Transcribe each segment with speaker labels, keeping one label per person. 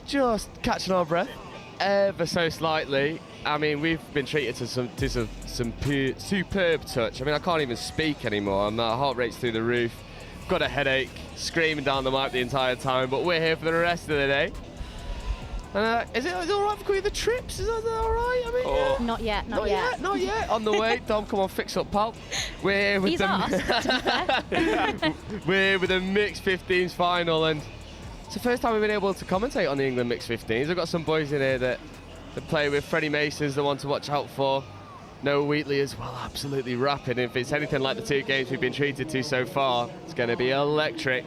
Speaker 1: just catching our breath ever so slightly. I mean, we've been treated to some superb touch. I mean, I can't even speak anymore. My heart rate's through the roof. Got a headache, screaming down the mic the entire time, but we're here for the rest of the day. Is it all right if we do the trips? Is that all right? I mean,
Speaker 2: Not yet.
Speaker 1: Not yet. On the way. Dom, come on, fix up, pal. We're here with we're with the mixed 15s final, and it's the first time we've been able to commentate on the England mixed 15s. I've got some boys in here that play with. Freddie Mason's the one to watch out for. Noah Wheatley as well, absolutely rapid. If it's anything like the 2 games we've been treated to so far, it's going to be electric.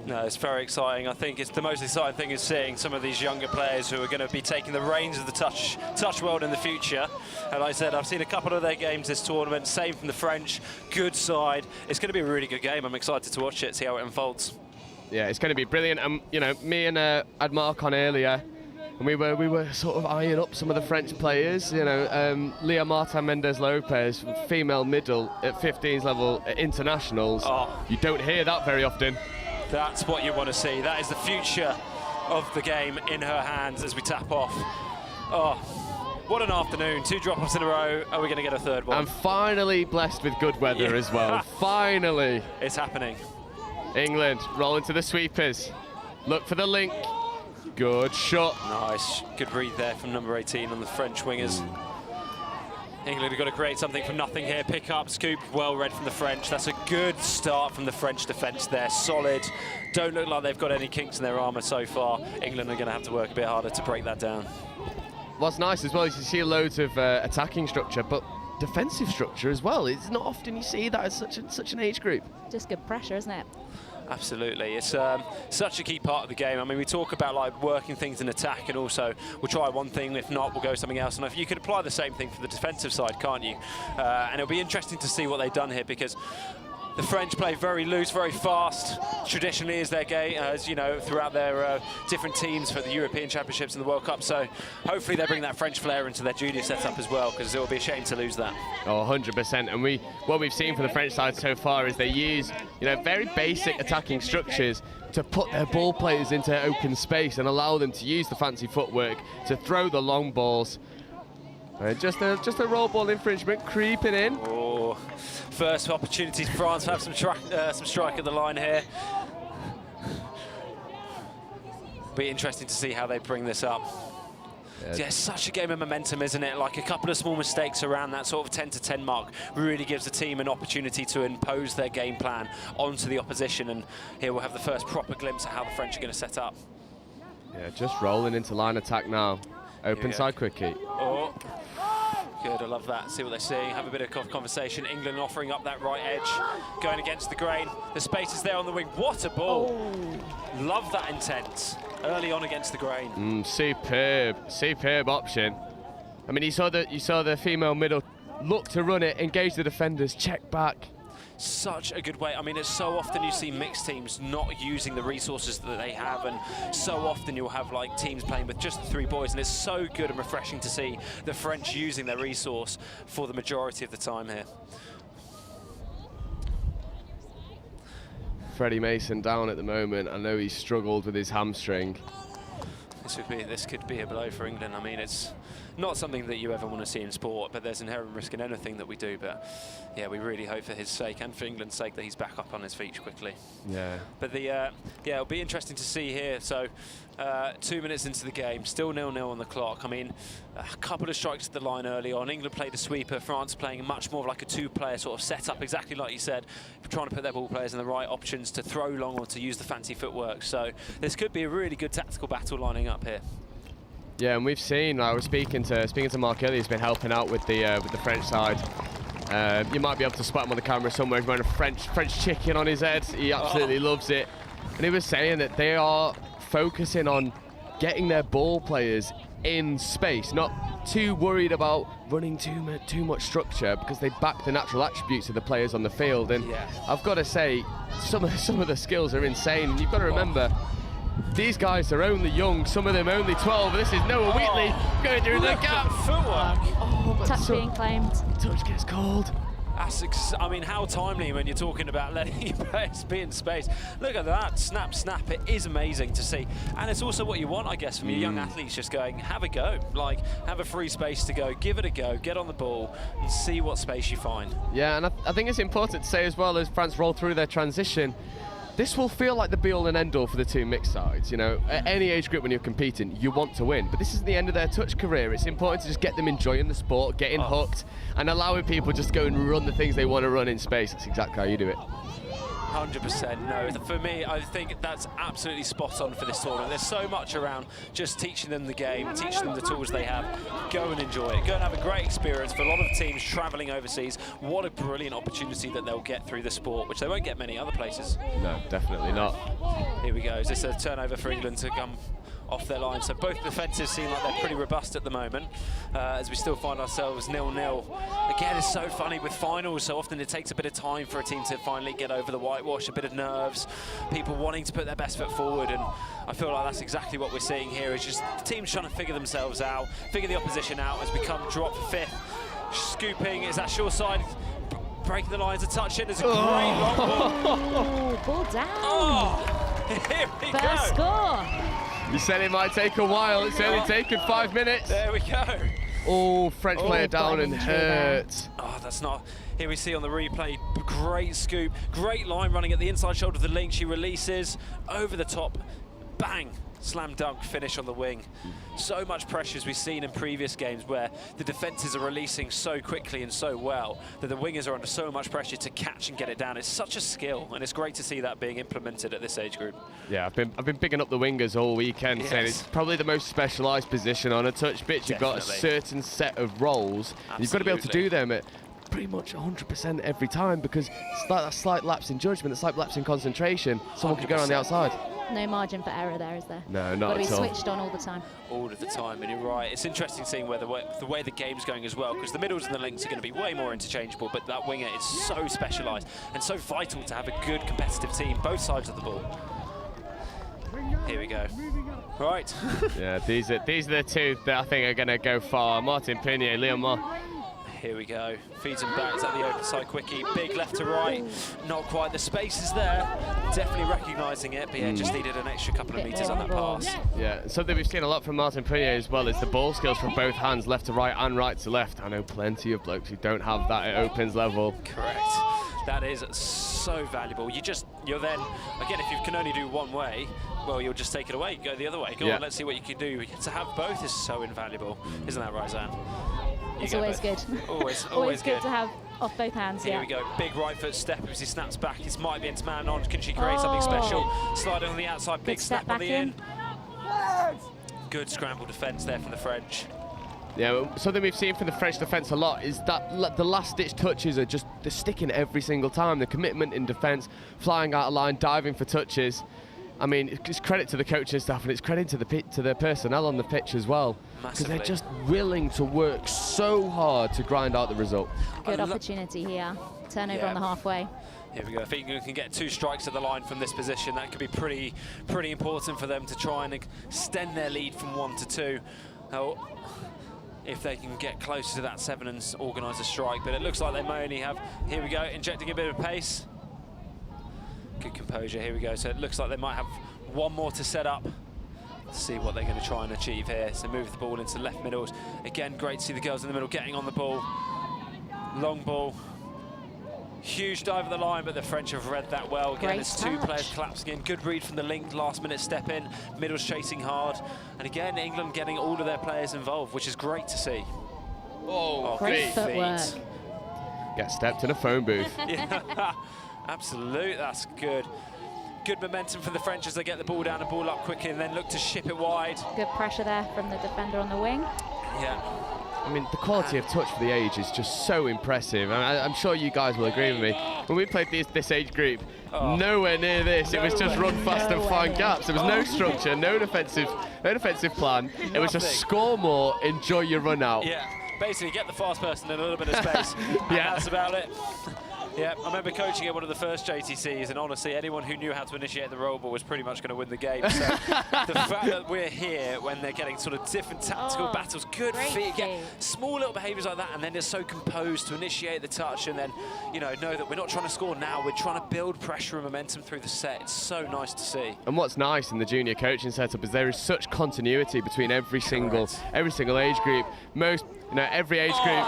Speaker 3: No, it's very exciting. I think it's the most exciting thing is seeing some of these younger players who are going to be taking the reins of the touch world in the future. And like I said, I've seen a couple of their games this tournament, same from the French, good side. It's going to be a really good game. I'm excited to watch it, see how it unfolds.
Speaker 1: Yeah, it's going to be brilliant. You know, me and had Mark on earlier, and we were sort of eyeing up some of the French players. You know, Leah Martin Mendez Lopez, female middle at 15s level at internationals. You don't hear that very often.
Speaker 3: That's what you want to see. That is the future of the game in her hands as we tap off. Oh, what an afternoon. 2 drop-offs in a row. Are we going to get a third one?
Speaker 1: And finally blessed with good weather as well. Finally.
Speaker 3: It's happening.
Speaker 1: England rolling to the sweepers. Look for the link. Good shot.
Speaker 3: Nice. Good read there from number 18 on the French wingers. England have got to create something from nothing here. Pick up, scoop, well read from the French. That's a good start from the French defence there. Solid. Don't look like they've got any kinks in their armour so far. England are going to have to work a bit harder to break that down.
Speaker 1: What's nice as well is you see loads of attacking structure, but defensive structure as well. It's not often you see that as such an age group.
Speaker 2: Just good pressure, isn't it?
Speaker 3: Absolutely, it's such a key part of the game. I mean, we talk about like working things in attack, and also we'll try one thing, if not, we'll go something else. And if you could apply the same thing for the defensive side, can't you? And it'll be interesting to see what they've done here, because the French play very loose, very fast. Traditionally, is their game, as you know, throughout their different teams for the European Championships and the World Cup. So hopefully they bring that French flair into their junior setup as well, because it will be a shame to lose that.
Speaker 1: Oh, 100%. And what we've seen from the French side so far is they use, you know, very basic attacking structures to put their ball players into open space and allow them to use the fancy footwork to throw the long balls. Just a roll ball infringement creeping in.
Speaker 3: Oh, first opportunity for France to have some strike at the line here. Be interesting to see how they bring this up. Yeah, such a game of momentum, isn't it? Like a couple of small mistakes around that sort of 10 to 10 mark really gives the team an opportunity to impose their game plan onto the opposition. And here we'll have the first proper glimpse of how the French are going to set up.
Speaker 1: Yeah, just rolling into line attack now. Open side quickie.
Speaker 3: Oh, good, I love that. See what they're seeing, have a bit of conversation. England offering up that right edge, going against the grain. The space is there on the wing. What a ball. Oh. Love that intent early on against the grain.
Speaker 1: Superb option. I mean, you saw the female middle look to run it, engage the defenders, check back.
Speaker 3: Such a good way. I mean, it's so often you see mixed teams not using the resources that they have, and so often you'll have like teams playing with just the 3 boys, and it's so good and refreshing to see the French using their resource for the majority of the time here.
Speaker 1: Freddie Mason down at the moment. I know he's struggled with his hamstring.
Speaker 3: This could be a blow for England. I mean, it's not something that you ever want to see in sport, but there's inherent risk in anything that we do. But yeah, we really hope for his sake and for England's sake that he's back up on his feet quickly.
Speaker 1: Yeah.
Speaker 3: But it'll be interesting to see here. So 2 minutes into the game, still 0-0 on the clock. I mean, a couple of strikes at the line early on. England played a sweeper, France playing much more of like a 2-player sort of setup, exactly like you said, trying to put their ball players in the right options to throw long or to use the fancy footwork. So this could be a really good tactical battle lining up here.
Speaker 1: Yeah, and we've seen. I was speaking to Mark earlier. He's been helping out with the French side. You might be able to spot him on the camera somewhere. He's wearing a French chicken on his head. He absolutely loves it. And he was saying that they are focusing on getting their ball players in space, not too worried about running too much structure, because they back the natural attributes of the players on the field. And I've got to say, some of the skills are insane. And you've got to remember, these guys are only young, some of them only 12. This is Noah Wheatley going through the gap.
Speaker 3: Footwork.
Speaker 2: Touch being claimed.
Speaker 1: Touch gets called.
Speaker 3: I mean, how timely when you're talking about letting your players be in space. Look at that, snap, snap. It is amazing to see. And it's also what you want, I guess, from your young athletes, just going, have a go. Like, have a free space to go, give it a go, get on the ball, and see what space you find.
Speaker 1: Yeah, and I think it's important to say as well, as France roll through their transition, this will feel like the be-all and end-all for the two mixed sides. You know, at any age group when you're competing, you want to win. But this is the end of their touch career. It's important to just get them enjoying the sport, getting hooked, and allowing people just go and run the things they want to run in space. That's exactly how you do it.
Speaker 3: 100%. No, for me, I think that's absolutely spot on for this tournament. There's so much around just teaching them the game, teaching them the tools they have. Go and enjoy it. Go and have a great experience. For a lot of teams traveling overseas, what a brilliant opportunity that they'll get through the sport, which they won't get many other places.
Speaker 1: No, definitely not.
Speaker 3: Here we go. Is this a turnover for England to come off their line? So both defences seem like they're pretty robust at the moment, as we still find ourselves 0-0. Again, it's so funny with finals. So often it takes a bit of time for a team to finally get over the whitewash, a bit of nerves, people wanting to put their best foot forward, and I feel like that's exactly what we're seeing here. Is just the teams trying to figure themselves out, figure the opposition out as we come drop for fifth. Scooping, is that short side? Breaking the lines, a touch in. There's a great long ball.
Speaker 2: Ball down.
Speaker 3: Oh, here we go.
Speaker 2: First score.
Speaker 1: You said it might take a while. It's only taken 5 minutes.
Speaker 3: There we go.
Speaker 1: Oh, French player down and hurt.
Speaker 3: Oh, that's not. Here we see on the replay, great scoop, great line running at the inside shoulder of the link. She releases over the top, bang, slam dunk finish on the wing. So much pressure as we've seen in previous games where the defences are releasing so quickly and so well that the wingers are under so much pressure to catch and get it down. It's such a skill, and it's great to see that being implemented at this age group.
Speaker 1: Yeah, I've been picking up the wingers all weekend, saying it's probably the most specialised position on a touch pitch. You've got a certain set of roles. And you've got to be able to do them at pretty much 100% every time, because it's like that slight lapse in judgment, a slight lapse in concentration. Someone could go on the outside.
Speaker 2: No margin for error there, is there?
Speaker 1: No, not at all.
Speaker 2: Got to be switched on all the time.
Speaker 3: All of the time, and you're right. It's interesting seeing where the way the game's going as well, because the middles and the links are going to be way more interchangeable, but that winger is so specialised and so vital to have a good competitive team, both sides of the ball. Here we go. Right.
Speaker 1: Yeah, these are the two that I think are going to go far. Martin Pinier, Leon Mar.
Speaker 3: Here we go. Feeds him back. It's at the open side quickie. Big left to right. Not quite. The space is there. Definitely recognising it, but yeah, just needed an extra couple of metres on that pass.
Speaker 1: Yeah, something we've seen a lot from Martin Pinier as well is the ball skills from both hands, left to right and right to left. I know plenty of blokes who don't have that at opens level.
Speaker 3: Correct. That is so valuable. You're then, again, if you can only do one way, well, you'll just take it away, go the other way. Go on, let's see what you can do. To have both is so invaluable. Isn't that right, Zan?
Speaker 2: It's always good. Always good to have off both hands.
Speaker 3: Here we go. Big right foot step as he snaps back. This might be into man on. Can she create something special? Sliding on the outside. Big step on the in. Good scramble defence there from the French.
Speaker 1: Yeah, something we've seen from the French defence a lot is that the last-ditch touches are just, they're sticking every single time. The commitment in defence, flying out of line, diving for touches. I mean, it's credit to the coaching staff, and it's credit to the personnel on the pitch as well, because they're just willing to work so hard to grind out the result.
Speaker 2: Good opportunity here. Turnover on the halfway.
Speaker 3: Here we go. If England can get 2 strikes at the line from this position, that could be pretty important for them to try and extend their lead from 1 to 2. Oh, if they can get closer to that 7 and organise a strike, but it looks like they may only have. Here we go, injecting a bit of pace. Good composure. Here we go. So it looks like they might have 1 more to set up. Let's see what they're going to try and achieve here. So move the ball into left middles. Again, great to see the girls in the middle getting on the ball. Long ball. Huge dive at the line, but the French have read that well. Again, it's 2 players collapsing in. Good read from the link, last minute step in. Middles chasing hard. And again, England getting all of their players involved, which is great to see.
Speaker 2: Oh, great footwork.
Speaker 1: Get stepped in a phone booth.
Speaker 3: Yeah. Absolute, that's good. Good momentum for the French as they get the ball down and ball up quickly and then look to ship it wide.
Speaker 2: Good pressure there from the defender on the wing.
Speaker 3: Yeah.
Speaker 1: I mean, the quality of touch for the age is just so impressive. I'm sure you guys will agree with me. When we played this age group, nowhere near this. It was just run fast and find gaps. There was no structure, no defensive plan. It was just score more, enjoy your run out.
Speaker 3: Yeah, basically get the fast person in a little bit of space. Yeah, that's about it. Yeah, I remember coaching at one of the first JTCs, and honestly, anyone who knew how to initiate the roll ball was pretty much going to win the game. So the fact that we're here when they're getting sort of different tactical battles, good feet, get small little behaviours like that, and then they're so composed to initiate the touch, and then, you know that we're not trying to score now, we're trying to build pressure and momentum through the set. It's so nice to see.
Speaker 1: And what's nice in the junior coaching setup is there is such continuity between every single age group. Every age group.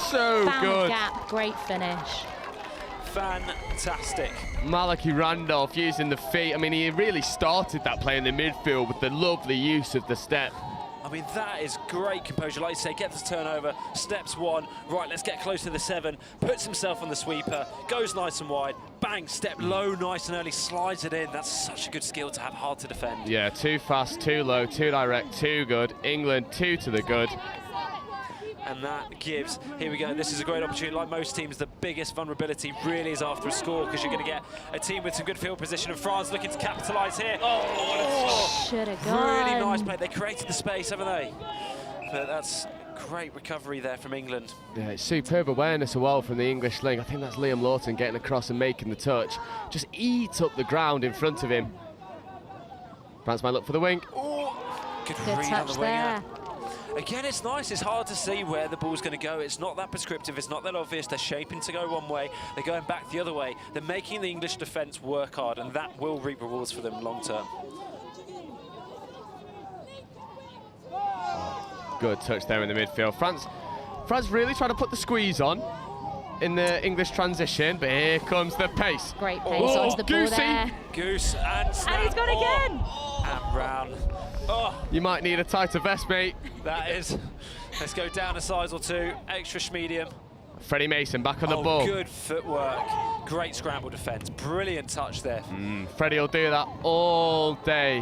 Speaker 1: So
Speaker 2: Found
Speaker 1: good.
Speaker 2: the gap, great finish.
Speaker 3: Fantastic.
Speaker 1: Malachi Randolph using the feet. I mean, he really started that play in the midfield with the lovely use of the step.
Speaker 3: I mean, that is great composure. Like you say, gets the turnover, steps one, right, let's get close to the 7, puts himself on the sweeper, goes nice and wide, bang, step low, nice and early, slides it in. That's such a good skill to have, hard to defend.
Speaker 1: Yeah, too fast, too low, too direct, too good. England, 2 to the good.
Speaker 3: And that gives, here we go, this is a great opportunity. Like most teams, the biggest vulnerability really is after a score, because you're going to get a team with some good field position, and France looking to capitalise here.
Speaker 2: Should have gone.
Speaker 3: Really nice play. They created the space, haven't they? But that's great recovery there from England.
Speaker 1: Yeah, it's superb awareness as well from the English link. I think that's Liam Lawton getting across and making the touch. Just eats up the ground in front of him. France might look for the wing.
Speaker 3: Good
Speaker 2: Good
Speaker 3: read on
Speaker 2: touch
Speaker 3: the
Speaker 2: there.
Speaker 3: winger. Again, it's nice. It's hard to see where the ball's going to go. It's not that prescriptive. It's not that obvious. They're shaping to go one way. They're going back the other way. They're making the English defence work hard, and that will reap rewards for them long term.
Speaker 1: Good touch there in the midfield. France really trying to put the squeeze on in the English transition, but here comes the pace.
Speaker 2: Great pace onto the ball there.
Speaker 3: Goose and snap.
Speaker 2: And he's gone again.
Speaker 3: And Brown.
Speaker 1: You might need a tighter vest, mate.
Speaker 3: That is. Let's go down a size or 2. Extra medium.
Speaker 1: Freddie Mason back on the ball.
Speaker 3: Good footwork. Great scramble defence. Brilliant touch there.
Speaker 1: Freddie will do that all day.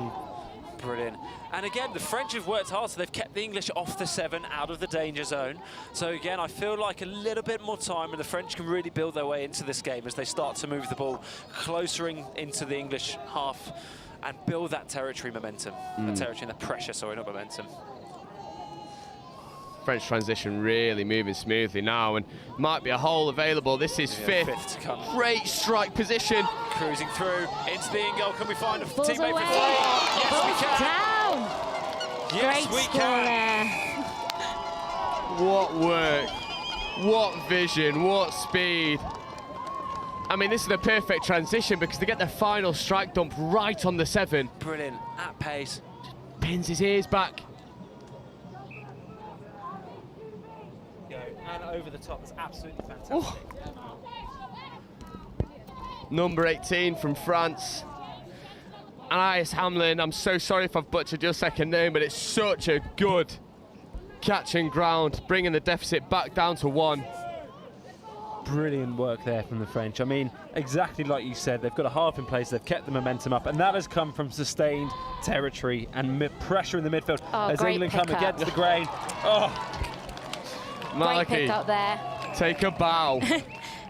Speaker 3: Brilliant. And again, the French have worked hard, so they've kept the English off the 7, out of the danger zone. So again, I feel like a little bit more time, and the French can really build their way into this game as they start to move the ball closer into the English half and build that territory momentum. The territory and the pressure, sorry, not momentum.
Speaker 1: French transition really moving smoothly now, and might be a hole available. This is fifth.
Speaker 3: To come.
Speaker 1: Great strike position.
Speaker 3: Cruising through into the in goal. Can we find a
Speaker 2: Balls
Speaker 3: teammate
Speaker 2: away.
Speaker 3: for Flay? Yes, we can.
Speaker 2: Down.
Speaker 3: Yes,
Speaker 2: Great
Speaker 3: we
Speaker 2: score
Speaker 3: can.
Speaker 2: there.
Speaker 1: What work, what vision, what speed. I mean, this is the perfect transition because they get their final strike dump right on the 7.
Speaker 3: Brilliant, at pace.
Speaker 1: Pins his ears back.
Speaker 3: And over the top, it's absolutely fantastic.
Speaker 1: Number 18 from France. Anais Hamlin, I'm so sorry if I've butchered your second name, but it's such a good catch and ground, bringing the deficit back down to 1.
Speaker 4: Brilliant work there from the French. I mean, exactly like you said, they've got a half in place, they've kept the momentum up, and that has come from sustained territory and pressure in the midfield as England come against the grain.
Speaker 1: Malachi,
Speaker 2: Great pick up there.
Speaker 1: take a bow.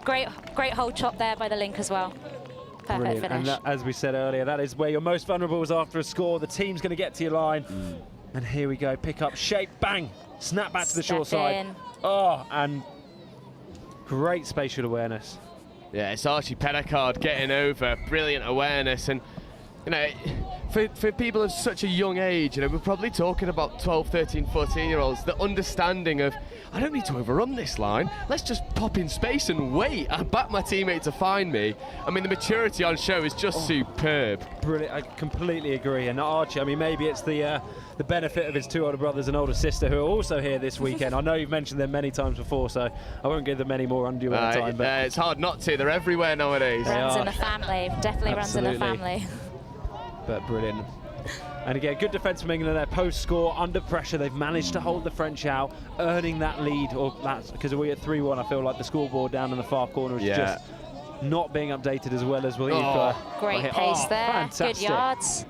Speaker 2: Great hold chop there by the link as well. Perfect
Speaker 4: Brilliant.
Speaker 2: finish.
Speaker 4: And that, as we said earlier, that is where you're most vulnerable is after a score. The team's going to get to your line. And here we go, pick up, shape, bang, snap back to the short side. And great spatial awareness.
Speaker 1: Yeah, it's Archie Pedicard getting over, brilliant awareness. And, you know, for people of such a young age, you know, we're probably talking about 12, 13, 14-year-olds, the understanding of, I don't need to overrun this line. Let's just pop in space and wait. I back my teammate to find me. I mean, the maturity on show is just superb.
Speaker 4: Brilliant, I completely agree. And Archie, I mean, maybe it's the benefit of his 2 older brothers and older sister who are also here this weekend. I know you've mentioned them many times before, so I won't give them any more undue time. But
Speaker 1: it's hard not to. They're everywhere nowadays.
Speaker 2: Runs in the family. Definitely runs in the family.
Speaker 4: But brilliant. And again, good defence from England there. Post-score, under pressure, they've managed to hold the French out, earning that lead. Or that's because we're at 3-1. I feel like the scoreboard down in the far corner is just not being updated as well as we've.
Speaker 2: Great pace there.
Speaker 4: Fantastic.
Speaker 2: Good yards.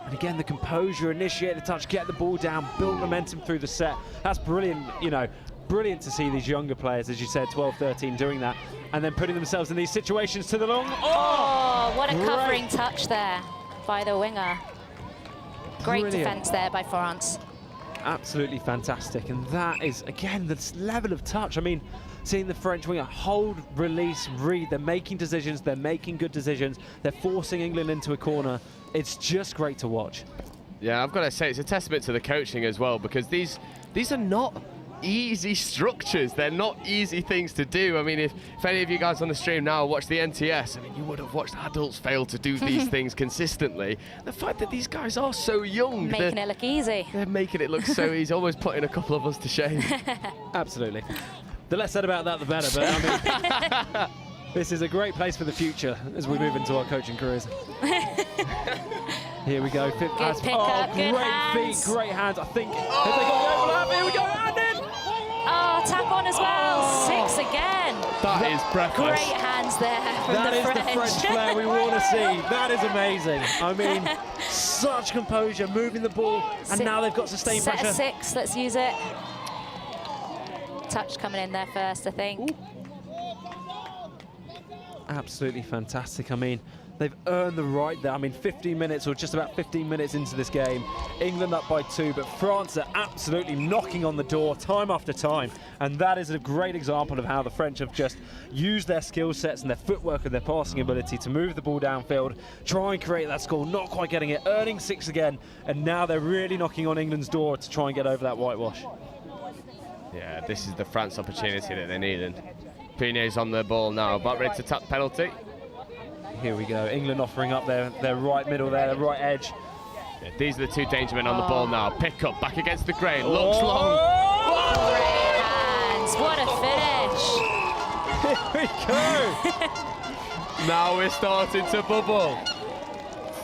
Speaker 4: And again, the composure, initiate the touch, get the ball down, build momentum through the set. That's brilliant, you know, brilliant to see these younger players, as you said, 12, 13, doing that, and then putting themselves in these situations to the long.
Speaker 2: What a covering touch there by the winger. Great defence there by France.
Speaker 4: Absolutely fantastic, and that is, again, this level of touch. I mean, seeing the French winger hold, release, read. They're making decisions. They're making good decisions. They're forcing England into a corner. It's just great to watch.
Speaker 1: Yeah, I've got to say, it's a testament to the coaching as well, because these are not easy structures. They're not easy things to do. I mean, if any of you guys on the stream now watch the NTS, I mean, you would have watched adults fail to do these things consistently. The fact that these guys are so young.
Speaker 2: Making it look easy.
Speaker 1: They're making it look so easy, almost putting a couple of us to shame.
Speaker 4: Absolutely. The less said about that, the better. But I mean, this is a great place for the future as we move into our coaching careers. Here we go.
Speaker 2: Good pickup, good
Speaker 4: great
Speaker 2: hands.
Speaker 4: feet, great hands. I think have they got the overlap? Here we go, and in.
Speaker 2: Oh, tap on as well. 6 again.
Speaker 1: That is breathless.
Speaker 2: Great hands there from
Speaker 4: That
Speaker 2: the
Speaker 4: is
Speaker 2: French.
Speaker 4: the French flair we want to see. That is amazing. I mean, such composure, moving the ball, and now they've got sustained
Speaker 2: Set
Speaker 4: pressure.
Speaker 2: of 6, let's use it. Touch coming in there first, I think.
Speaker 4: Ooh. Absolutely fantastic. I mean, they've earned the right there. I mean, 15 minutes or just about 15 minutes into this game, England up by 2, but France are absolutely knocking on the door time after time. And that is a great example of how the French have just used their skill sets and their footwork and their passing ability to move the ball downfield, try and create that score, not quite getting it, earning 6 again. And now they're really knocking on England's door to try and get over that whitewash.
Speaker 1: Yeah, this is the France opportunity that they're needing. Pinet's on the ball now, about ready to tap penalty.
Speaker 4: Here we go, England offering up their right middle there, their right edge.
Speaker 1: Yeah, these are the 2 danger men on the ball now. Pick up, back against the grain, looks long.
Speaker 2: Great hands, what a finish.
Speaker 4: Here we go.
Speaker 1: Now we're starting to bubble.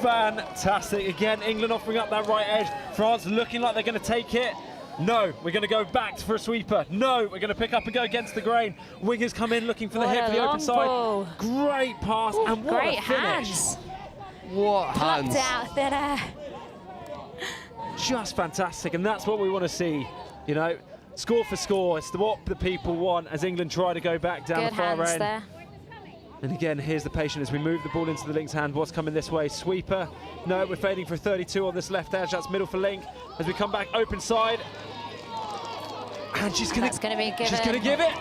Speaker 4: Fantastic. Again, England offering up that right edge. France looking like they're going to take it. No, we're going to go back for a sweeper. No, we're going to pick up and go against the grain. Wingers come in looking for the hit for the open side. Great pass and what
Speaker 2: Great
Speaker 4: a finish.
Speaker 2: hands.
Speaker 1: What hands.
Speaker 2: Plucked out thin air.
Speaker 4: Just fantastic, and that's what we want to see. You know, score for score. It's what the people want as England try to go back down
Speaker 2: Good
Speaker 4: the far
Speaker 2: hands
Speaker 4: end.
Speaker 2: there.
Speaker 4: And again, here's the patient as we move the ball into the Link's hand. What's coming this way? Sweeper. No, we're fading for 32 on this left edge. That's middle for Link. As we come back, open side. And she's going
Speaker 2: to be given.
Speaker 4: She's going to give it.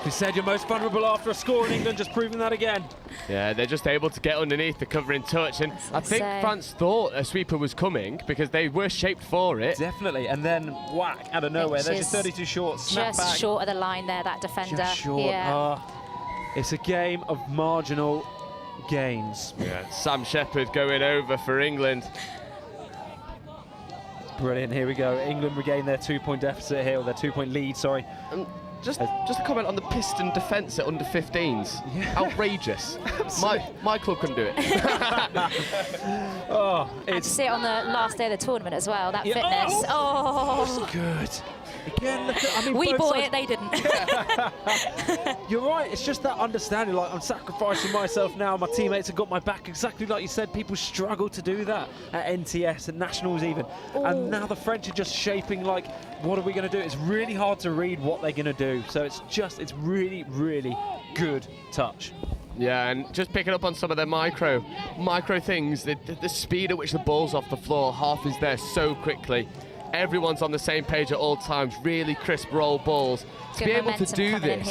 Speaker 4: You said you're most vulnerable after a score in England, just proving that again.
Speaker 1: Yeah, they're just able to get underneath the covering touch. And I think France thought a sweeper was coming because they were shaped for it.
Speaker 4: Definitely. And then whack out of nowhere. There's your 32 short. Snap
Speaker 2: Just
Speaker 4: back.
Speaker 2: short of the line there, that defender.
Speaker 4: Just short.
Speaker 2: Yeah.
Speaker 4: It's a game of marginal gains.
Speaker 1: Yeah, Sam Shepherd going over for England.
Speaker 4: Brilliant, here we go. England regain their 2-point deficit here, or their 2-point lead, sorry.
Speaker 1: Just a comment on the Piston defence at under 15s.
Speaker 4: Yeah.
Speaker 1: Outrageous. my club couldn't do it.
Speaker 4: Oh,
Speaker 2: And to see it on the last day of the tournament as well, that fitness. Oh.
Speaker 4: Good. Again, look at, I mean,
Speaker 2: We
Speaker 4: both
Speaker 2: bought
Speaker 4: sides.
Speaker 2: it, they didn't.
Speaker 4: You're right, it's just that understanding, like I'm sacrificing myself now, my teammates have got my back, exactly like you said. People struggle to do that at NTS, at Nationals even. And now the French are just shaping, like, what are we going to do? It's really hard to read what they're going to do. So it's really, really good touch.
Speaker 1: Yeah, and just picking up on some of their micro things, the speed at which the ball's off the floor, half is there so quickly. Everyone's on the same page at all times, really crisp roll balls. To be able to do this,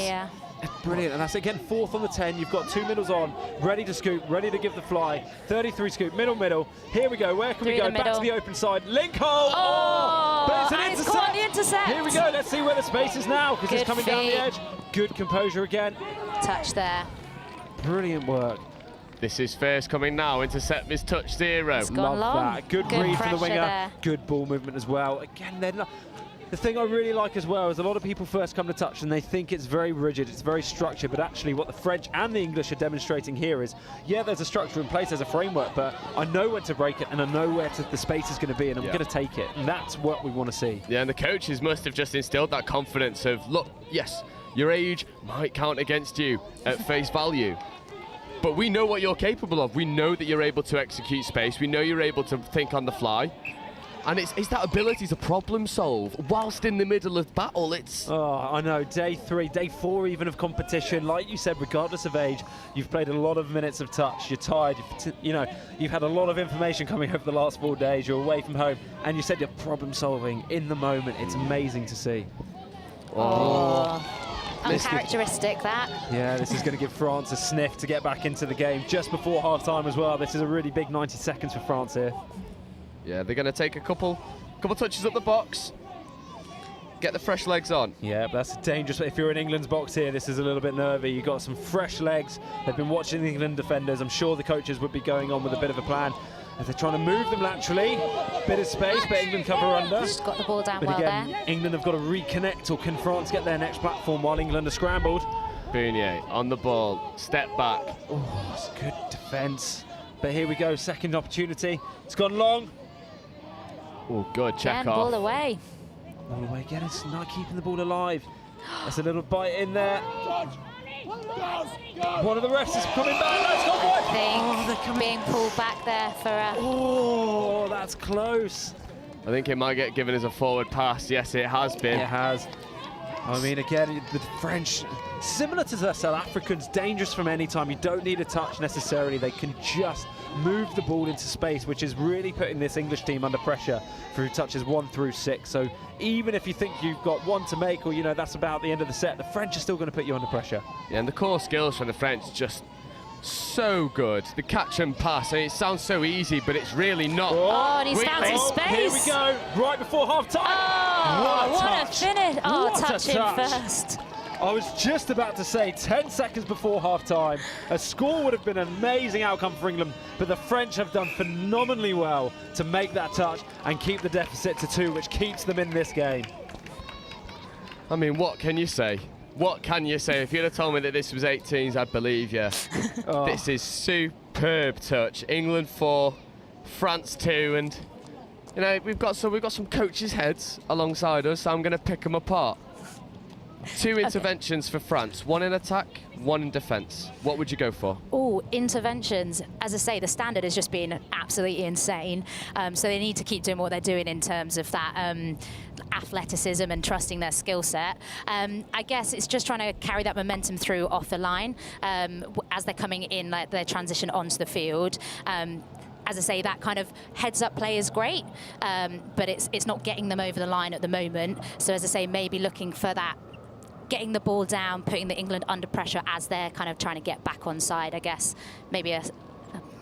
Speaker 4: it's brilliant, and that's again 4th on the 10. You've got 2 middles on, ready to scoop, ready to give the fly. 33 scoop, middle. Here we go. Where can we go? Back to the open side. Link hole.
Speaker 2: Oh,
Speaker 4: but it's an
Speaker 2: and
Speaker 4: intercept.
Speaker 2: it's caught the intercept.
Speaker 4: Here we go. Let's see where the space is now because it's
Speaker 2: Good
Speaker 4: coming down the
Speaker 2: feet.
Speaker 4: edge. Good composure again.
Speaker 2: Touch there.
Speaker 4: Brilliant work.
Speaker 1: this is first coming now. Intercept is touch 0.
Speaker 2: It's gone
Speaker 4: Love
Speaker 2: long.
Speaker 4: that. Good read from the
Speaker 2: pressure
Speaker 4: winger.
Speaker 2: there.
Speaker 4: Good ball movement as well. Again, they're not. The thing I really like as well is a lot of people first come to touch and they think it's very rigid, it's very structured, but actually what the French and the English are demonstrating here is, yeah, there's a structure in place, there's a framework, but I know when to break it and I know where the space is going to be and I'm going to take it. And that's what we want to see.
Speaker 1: Yeah, and the coaches must have just instilled that confidence of, look, yes, your age might count against you at face value, but we know what you're capable of. We know that you're able to execute space. We know you're able to think on the fly. And it's that ability to problem solve whilst in the middle of battle. It's
Speaker 4: I know, day 3, day 4 even of competition. Like you said, regardless of age, you've played a lot of minutes of touch. You're tired. You've had a lot of information coming over the last 4 days. You're away from home, and you said you're problem solving in the moment. It's amazing to see.
Speaker 2: Oh. Uncharacteristic, that.
Speaker 4: Yeah, this is going to give France a sniff to get back into the game just before half-time as well. This is a really big 90 seconds for France here.
Speaker 1: Yeah, they're going to take a couple touches up the box, get the fresh legs on.
Speaker 4: Yeah, but that's dangerous. If you're in England's box here, this is a little bit nervy. You've got some fresh legs. They've been watching the England defenders. I'm sure the coaches would be going on with a bit of a plan. As they're trying to move them laterally, bit of space, but England cover under.
Speaker 2: Just got the ball down
Speaker 4: but
Speaker 2: well
Speaker 4: again,
Speaker 2: there.
Speaker 4: England have got to reconnect, or can France get their next platform while England are scrambled?
Speaker 1: Bounier on the ball, step back.
Speaker 4: Oh, it's good defence. But here we go, second opportunity. It's gone long.
Speaker 1: Oh, good, check
Speaker 2: Again,
Speaker 1: off.
Speaker 2: ball away.
Speaker 4: Ball away again, it's not keeping the ball alive. There's a little bite in there. One of the refs is coming back. That's got one.
Speaker 2: I think being pulled back there for a...
Speaker 4: Oh, that's close.
Speaker 1: I think it might get given as a forward pass. Yes, it has been.
Speaker 4: It has. I mean, again, the French, similar to the South Africans, dangerous from any time. You don't need a touch necessarily. They can just move the ball into space, which is really putting this English team under pressure through touches 1 through 6. So even if you think you've got one to make, or, you know, that's about the end of the set, the French are still going to put you under pressure.
Speaker 1: Yeah, and the core skills from the French just so good. The catch and pass, and it sounds so easy, but it's really not.
Speaker 2: Oh, and he's found some space.
Speaker 4: Here we go, right before half-time.
Speaker 2: Oh, what a finish. Oh,
Speaker 4: What a
Speaker 2: touch him
Speaker 4: touch.
Speaker 2: first.
Speaker 4: I was just about to say 10 seconds before half-time. A score would have been an amazing outcome for England, but the French have done phenomenally well to make that touch and keep the deficit to 2, which keeps them in this game.
Speaker 1: I mean, what can you say? What can you say? If you'd have told me that this was 18s, I'd believe you.
Speaker 4: Oh.
Speaker 1: This is superb touch. England 4, France 2, and you know we've got some coaches' heads alongside us, so I'm going to pick them apart. 2 interventions for France, 1 in attack, 1 in defence. What would you go for?
Speaker 2: Oh, interventions. As I say, the standard has just been absolutely insane. So they need to keep doing what they're doing in terms of that athleticism and trusting their skill set. I guess it's just trying to carry that momentum through off the line as they're coming in, like their transition onto the field. As I say, that kind of heads-up play is great, but it's not getting them over the line at the moment. So as I say, maybe looking for that, getting the ball down, putting the England under pressure as they're kind of trying to get back on side, I guess. Maybe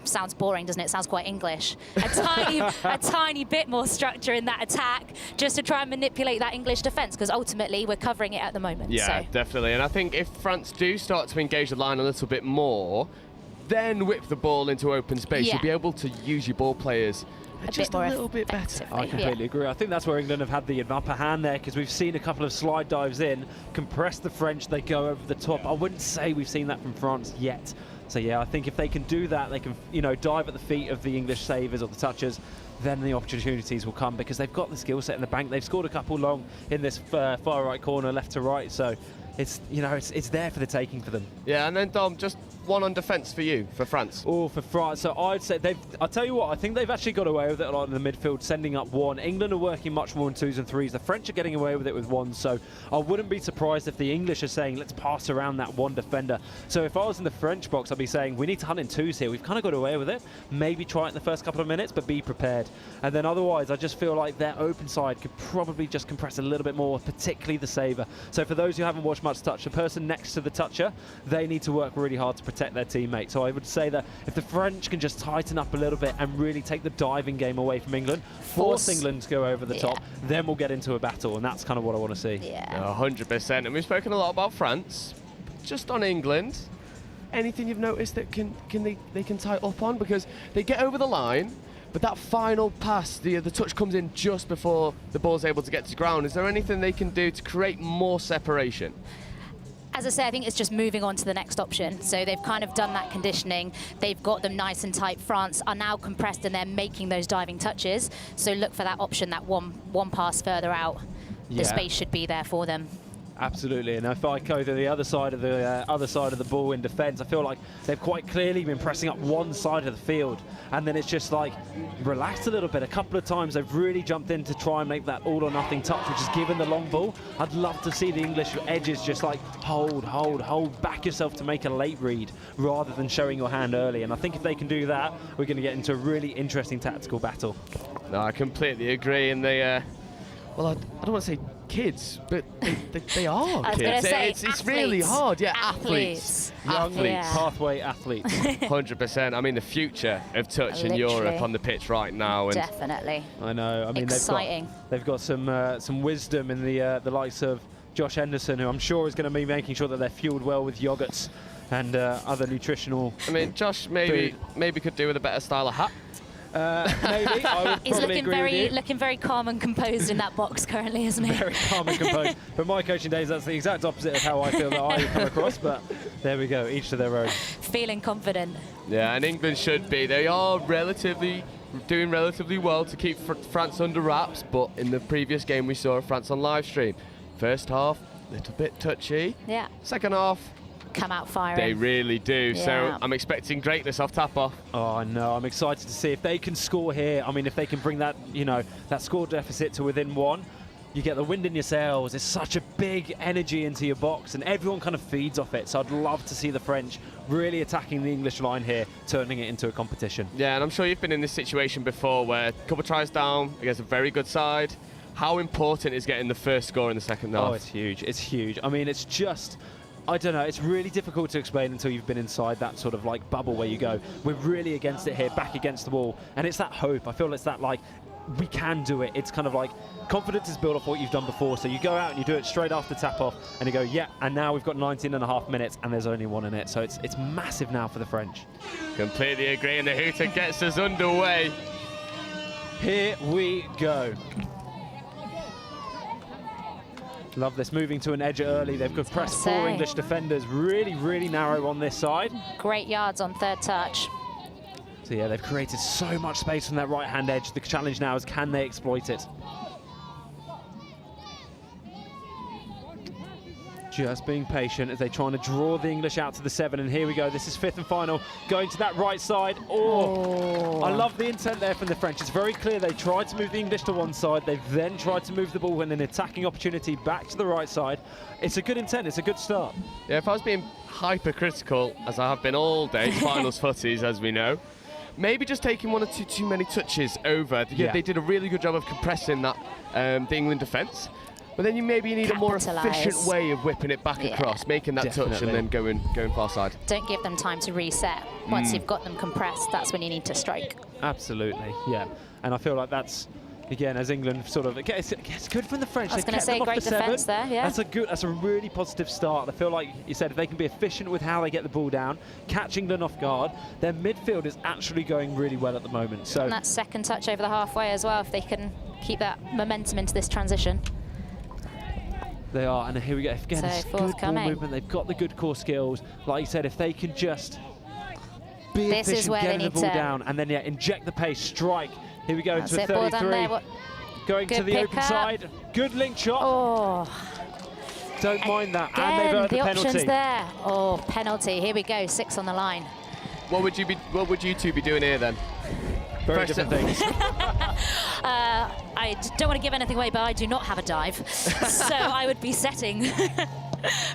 Speaker 2: sounds boring, doesn't it? It sounds quite English. A tiny bit more structure in that attack, just to try and manipulate that English defence, because ultimately we're covering it at the moment.
Speaker 1: Yeah,
Speaker 2: so.
Speaker 1: definitely. And I think if France do start to engage the line a little bit more, then whip the ball into open space, you'll be able to use your ball players just a little bit better.
Speaker 4: I completely agree. I think that's where England have had the upper hand there, because we've seen a couple of slide dives in, compress the French, they go over the top. I wouldn't say we've seen that from France yet. So yeah, I think if they can do that, they can, you know, dive at the feet of the English savers or the touchers, then the opportunities will come, because they've got the skill set in the bank. They've scored a couple long in this far right corner, left to right. So it's, you know, it's there for the taking for them.
Speaker 1: Yeah, and then Dom, just 1 on defence for you, for France.
Speaker 4: Oh, for France. So I'd say I'll tell you what, I think they've actually got away with it a lot in the midfield, sending up 1. England are working much more in 2s and 3s. The French are getting away with it with 1. So I wouldn't be surprised if the English are saying, let's pass around that 1 defender. So if I was in the French box, I'd be saying, we need to hunt in 2s here. We've kind of got away with it. Maybe try it in the first couple of minutes, but be prepared. And then otherwise, I just feel like their open side could probably just compress a little bit more, particularly the saver. So for those who haven't watched much touch, the person next to the toucher, they need to work really hard to protect their teammates. So I would say that if the French can just tighten up a little bit and really take the diving game away from England, force England to go over the top, then we'll get into a battle, and that's kind of what I want to see.
Speaker 2: Yeah.
Speaker 1: 100%. And we've spoken a lot about France. Just on England, anything you've noticed that they can tie up on? Because they get over the line, but that final pass, the touch comes in just before the ball's able to get to ground. Is there anything they can do to create more separation?
Speaker 2: As I say, I think it's just moving on to the next option. So they've kind of done that conditioning. They've got them nice and tight. France are now compressed and they're making those diving touches. So look for that option, that one pass further out. The space should be there for them.
Speaker 4: Absolutely, and if I go to the other side of the ball in defence, I feel like they've quite clearly been pressing up one side of the field, and then it's just like relaxed a little bit. A couple of times they've really jumped in to try and make that all or nothing touch, which is given the long ball. I'd love to see the English edges just like hold, back yourself to make a late read rather than showing your hand early. And I think if they can do that, we're going to get into a really interesting tactical battle.
Speaker 1: No, I completely agree. And they, well, I don't want to say kids, but they are
Speaker 2: I was
Speaker 1: kids.
Speaker 2: gonna say,
Speaker 1: It's really hard. Yeah, athletes.
Speaker 4: Young
Speaker 2: Yeah.
Speaker 4: pathway athletes.
Speaker 1: 100%. I mean, the future of touch in
Speaker 2: Literally.
Speaker 1: Europe on the pitch right now. And
Speaker 2: Definitely.
Speaker 4: I know. I mean,
Speaker 2: Exciting.
Speaker 4: they've got some wisdom in the likes of Josh Henderson, who I'm sure is going to be making sure that they're fueled well with yogurts and other nutritional.
Speaker 1: I mean, Josh maybe could do with a better style of hat.
Speaker 4: Maybe. I would
Speaker 2: He's
Speaker 4: probably agree with you.
Speaker 2: looking very calm and composed in that box currently, isn't he?
Speaker 4: Very calm and composed. But my coaching days, that's the exact opposite of how I feel that I come across. But there we go, each to their own.
Speaker 2: Feeling confident.
Speaker 1: Yeah, and England should be. They are doing relatively well to keep France under wraps. But in the previous game, we saw France on live stream. First half, a little bit touchy.
Speaker 2: Yeah.
Speaker 1: Second half,
Speaker 2: Come out firing.
Speaker 1: they really do.
Speaker 2: Yeah.
Speaker 1: So I'm expecting greatness off tap-off.
Speaker 4: Oh no, I'm excited to see if they can score here. I mean, if they can bring that, that score deficit to within one, you get the wind in your sails. It's such a big energy into your box, and everyone kind of feeds off it. So I'd love to see the French really attacking the English line here, turning it into a competition.
Speaker 1: Yeah, and I'm sure you've been in this situation before where a couple tries down against a very good side. How important is getting the first score in the second half?
Speaker 4: Oh, it's huge. It's huge. I mean, it's just, I don't know, it's really difficult to explain until you've been inside that sort of like bubble where you go, we're really against it here, back against the wall. And it's that hope. I feel it's that like, we can do it. It's kind of like confidence is built off what you've done before. So you go out and you do it straight after tap off and you go, yeah, and now we've got 19.5 minutes and there's only one in it. So it's massive now for the French.
Speaker 1: Completely agree, and the hooter gets us underway.
Speaker 4: Here we go. Love this, moving to an edge early. They've got pressed 4 English defenders, really, really narrow on this side.
Speaker 2: Great yards on third touch.
Speaker 4: So yeah, they've created so much space from that right-hand edge. The challenge now is, can they exploit it? Just being patient as they're trying to draw the English out to the 7, and here we go. This is 5th and final, going to that right side. Oh, I love the intent there from the French. It's very clear they tried to move the English to one side. They've then tried to move the ball in an attacking opportunity back to the right side. It's a good intent. It's a good start.
Speaker 1: Yeah, if I was being hypercritical, as I have been all day, finals footies, as we know, maybe just taking one or two too many touches over.
Speaker 4: Yeah.
Speaker 1: They did a really good job of compressing that the England defence. But then you maybe need a more efficient way of whipping it back across, making that touch and then going far side.
Speaker 2: Don't give them time to reset. Once you've got them compressed, that's when you need to strike.
Speaker 4: Absolutely, yeah. And I feel like that's, again, as England sort of, it's good from the French.
Speaker 2: I was going to say, great defence there, yeah.
Speaker 4: That's a really positive start. I feel like you said, if they can be efficient with how they get the ball down, catch England off guard, their midfield is actually going really well at the moment. So
Speaker 2: and that second touch over the halfway as well, if they can keep that momentum into this transition.
Speaker 4: They are, and here we go. Again,
Speaker 2: So
Speaker 4: it's good ball movement. They've got the good core skills. Like you said, if they can just be efficient, getting the ball down, and then inject the pace, strike. Here we go into 33. Going to the open side. Good link shot.
Speaker 2: Oh.
Speaker 4: Don't mind that.
Speaker 2: Again,
Speaker 4: and they've earned the
Speaker 2: options
Speaker 4: penalty.
Speaker 2: there. Oh, penalty. Here we go. 6 on the line.
Speaker 1: What would you two be doing here then?
Speaker 4: Very different things.
Speaker 2: I don't want to give anything away, but I do not have a dive. So I would be setting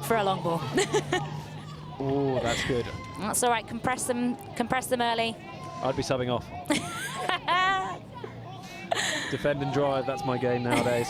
Speaker 2: for a long ball.
Speaker 4: Oh, that's good.
Speaker 2: That's all right. Compress them early.
Speaker 4: I'd be subbing off. Defend and drive, that's my game nowadays.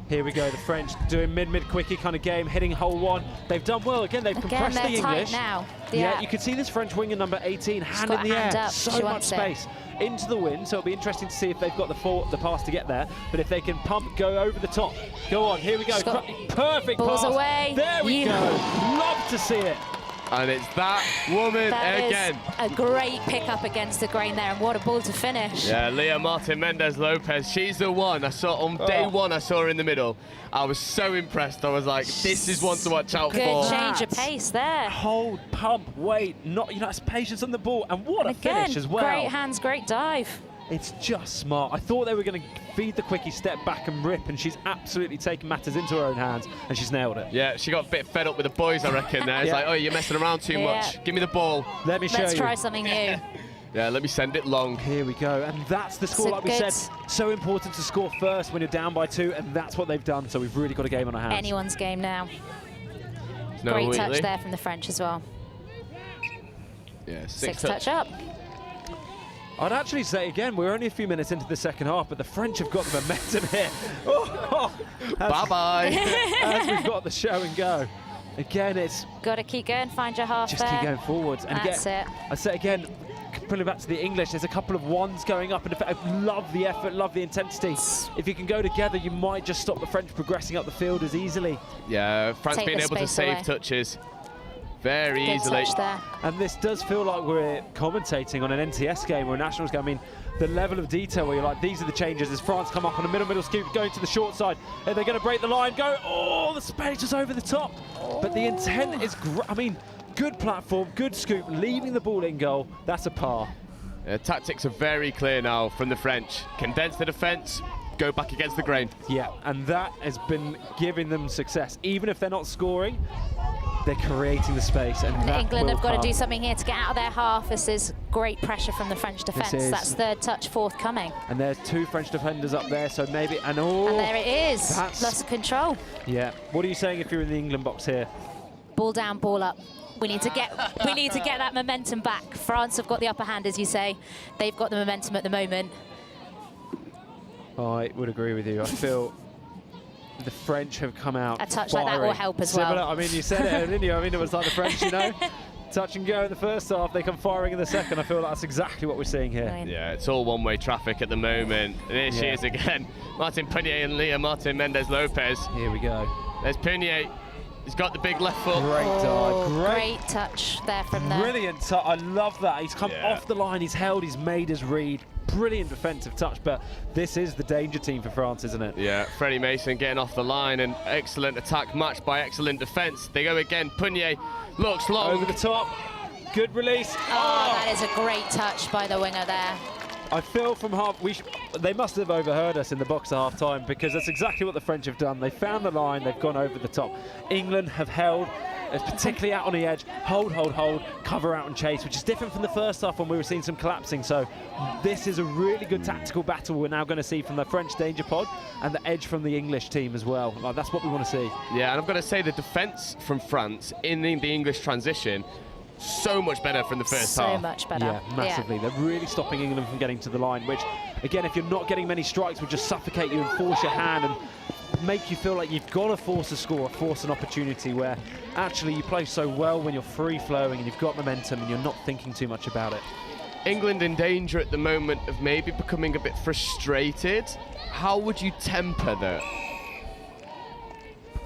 Speaker 4: Here we go, the French doing mid quickie kind of game, hitting hole 1. They've done well. Again, they've compressed the English.
Speaker 2: Tight now.
Speaker 4: Yeah, you can see this French winger number 18, hand in the air. So much space into the wind, so it'll be interesting to see if they've got the pass to get there. But if they can go over the top. Go on, here we go. Perfect
Speaker 2: balls
Speaker 4: pass.
Speaker 2: Away.
Speaker 4: There we go. Love to see it.
Speaker 1: And it's that woman again.
Speaker 2: A great pickup against the grain there, and what a ball to finish.
Speaker 1: Yeah, Leah Martin Mendez Lopez. She's the one. I saw on day 1. I saw her in the middle. I was so impressed. I was like, this is one to watch out for.
Speaker 2: Good change of pace there.
Speaker 4: Hold, pump, wait. That's patience on the ball, and what a finish as well.
Speaker 2: Great hands, great dive.
Speaker 4: It's just smart. I thought they were going to feed the quickie, step back and rip, and she's absolutely taken matters into her own hands, and she's nailed it.
Speaker 1: Yeah, she got a bit fed up with the boys, I reckon. There, it's like, oh, you're messing around too much. Give me the ball.
Speaker 4: Let me show you.
Speaker 2: Let's try something new.
Speaker 1: Yeah, let me send it long.
Speaker 4: Here we go, and that's the score, like we said. So important to score first when you're down by 2, and that's what they've done. So we've really got a game on our hands.
Speaker 2: Anyone's game now.
Speaker 1: No
Speaker 2: Great touch there from the French as well.
Speaker 1: Yeah,
Speaker 2: 6 touch up.
Speaker 4: I'd actually say, again, we're only a few minutes into the second half, but the French have got the momentum here.
Speaker 1: Bye-bye.
Speaker 4: As we've got the show and go. Again, it's...
Speaker 2: Got to keep going, find your half
Speaker 4: Just
Speaker 2: there.
Speaker 4: keep going forwards. And
Speaker 2: That's
Speaker 4: again,
Speaker 2: it.
Speaker 4: I say again, putting it back to the English, there's a couple of ones going up. And I love the effort, love the intensity. If you can go together, you might just stop the French progressing up the field as easily.
Speaker 1: Yeah, France
Speaker 2: Take
Speaker 1: being
Speaker 2: the
Speaker 1: able to
Speaker 2: space
Speaker 1: save
Speaker 2: away.
Speaker 1: touches very
Speaker 2: Good
Speaker 1: easily.
Speaker 2: touch there.
Speaker 4: And this does feel like we're commentating on an NTS game or a Nationals game. I mean, the level of detail where you're like, these are the changes as France come up on a middle scoop, going to the short side. Are they going to break the line? Go, oh, the space is over the top. But the intent is, I mean, good platform, good scoop, leaving the ball in goal. That's a par.
Speaker 1: Tactics are very clear now from the French. Condense the defence, go back against the grain.
Speaker 4: Yeah, and that has been giving them success. Even if they're not scoring, they're creating the space, and that
Speaker 2: England
Speaker 4: will
Speaker 2: have got
Speaker 4: come.
Speaker 2: to do something here to get out of their half. This is great pressure from the French defence.
Speaker 4: is.
Speaker 2: That's third touch, fourth coming.
Speaker 4: And there's two French defenders up there, so maybe, and
Speaker 2: And there it is.
Speaker 4: that's-
Speaker 2: Lost control.
Speaker 4: Yeah. What are you saying if you're in the England box here?
Speaker 2: Ball down, ball up. We need to get that momentum back. France have got the upper hand, as you say. They've got the momentum at the moment.
Speaker 4: I would agree with you. I feel the French have come out
Speaker 2: A touch like that will
Speaker 4: firing.
Speaker 2: help as
Speaker 4: Similar,
Speaker 2: well.
Speaker 4: I mean, you said it, didn't you? I mean, it was like the French, you know, touch and go in the first half. They come firing in the second. I feel that's exactly what we're seeing here.
Speaker 2: I mean,
Speaker 1: Yeah, it's all one-way traffic at the moment. And here she
Speaker 4: Yeah.
Speaker 1: is again. Martin Punier and Leah Martin Mendez-Lopez.
Speaker 4: Here we go.
Speaker 1: There's Punier. He's got the big left foot.
Speaker 4: Great
Speaker 2: oh,
Speaker 4: dive.
Speaker 2: great touch there from the...
Speaker 4: Brilliant touch. I love that. He's come
Speaker 1: Yeah.
Speaker 4: off the line. He's held. He's made his read. Brilliant defensive touch. But this is the danger team for France, isn't it?
Speaker 1: Yeah, Freddie Mason getting off the line, and excellent attack matched by excellent defence. They go again. Punier looks long.
Speaker 4: Over the top. Good release.
Speaker 2: Oh, that is a great touch by the winger there.
Speaker 4: I feel from half, they must have overheard us in the box at half time, because that's exactly what the French have done. They found the line, they've gone over the top. England have held, particularly out on the edge, hold, cover out and chase, which is different from the first half when we were seeing some collapsing. So this is a really good tactical battle we're now going to see from the French danger pod and the edge from the English team as well. Like, that's what we want to see.
Speaker 1: Yeah, and I've got to say the defence from France in the English transition, so much better from the first
Speaker 2: So
Speaker 1: half.
Speaker 2: much better.
Speaker 4: Yeah, massively. They're really stopping England from getting to the line, which, again, if you're not getting many strikes, will just suffocate you and force your hand and make you feel like you've got to force a score, or force an opportunity, where actually you play so well when you're free-flowing and you've got momentum and you're not thinking too much about it.
Speaker 1: England in danger at the moment of maybe becoming a bit frustrated. How would you temper that?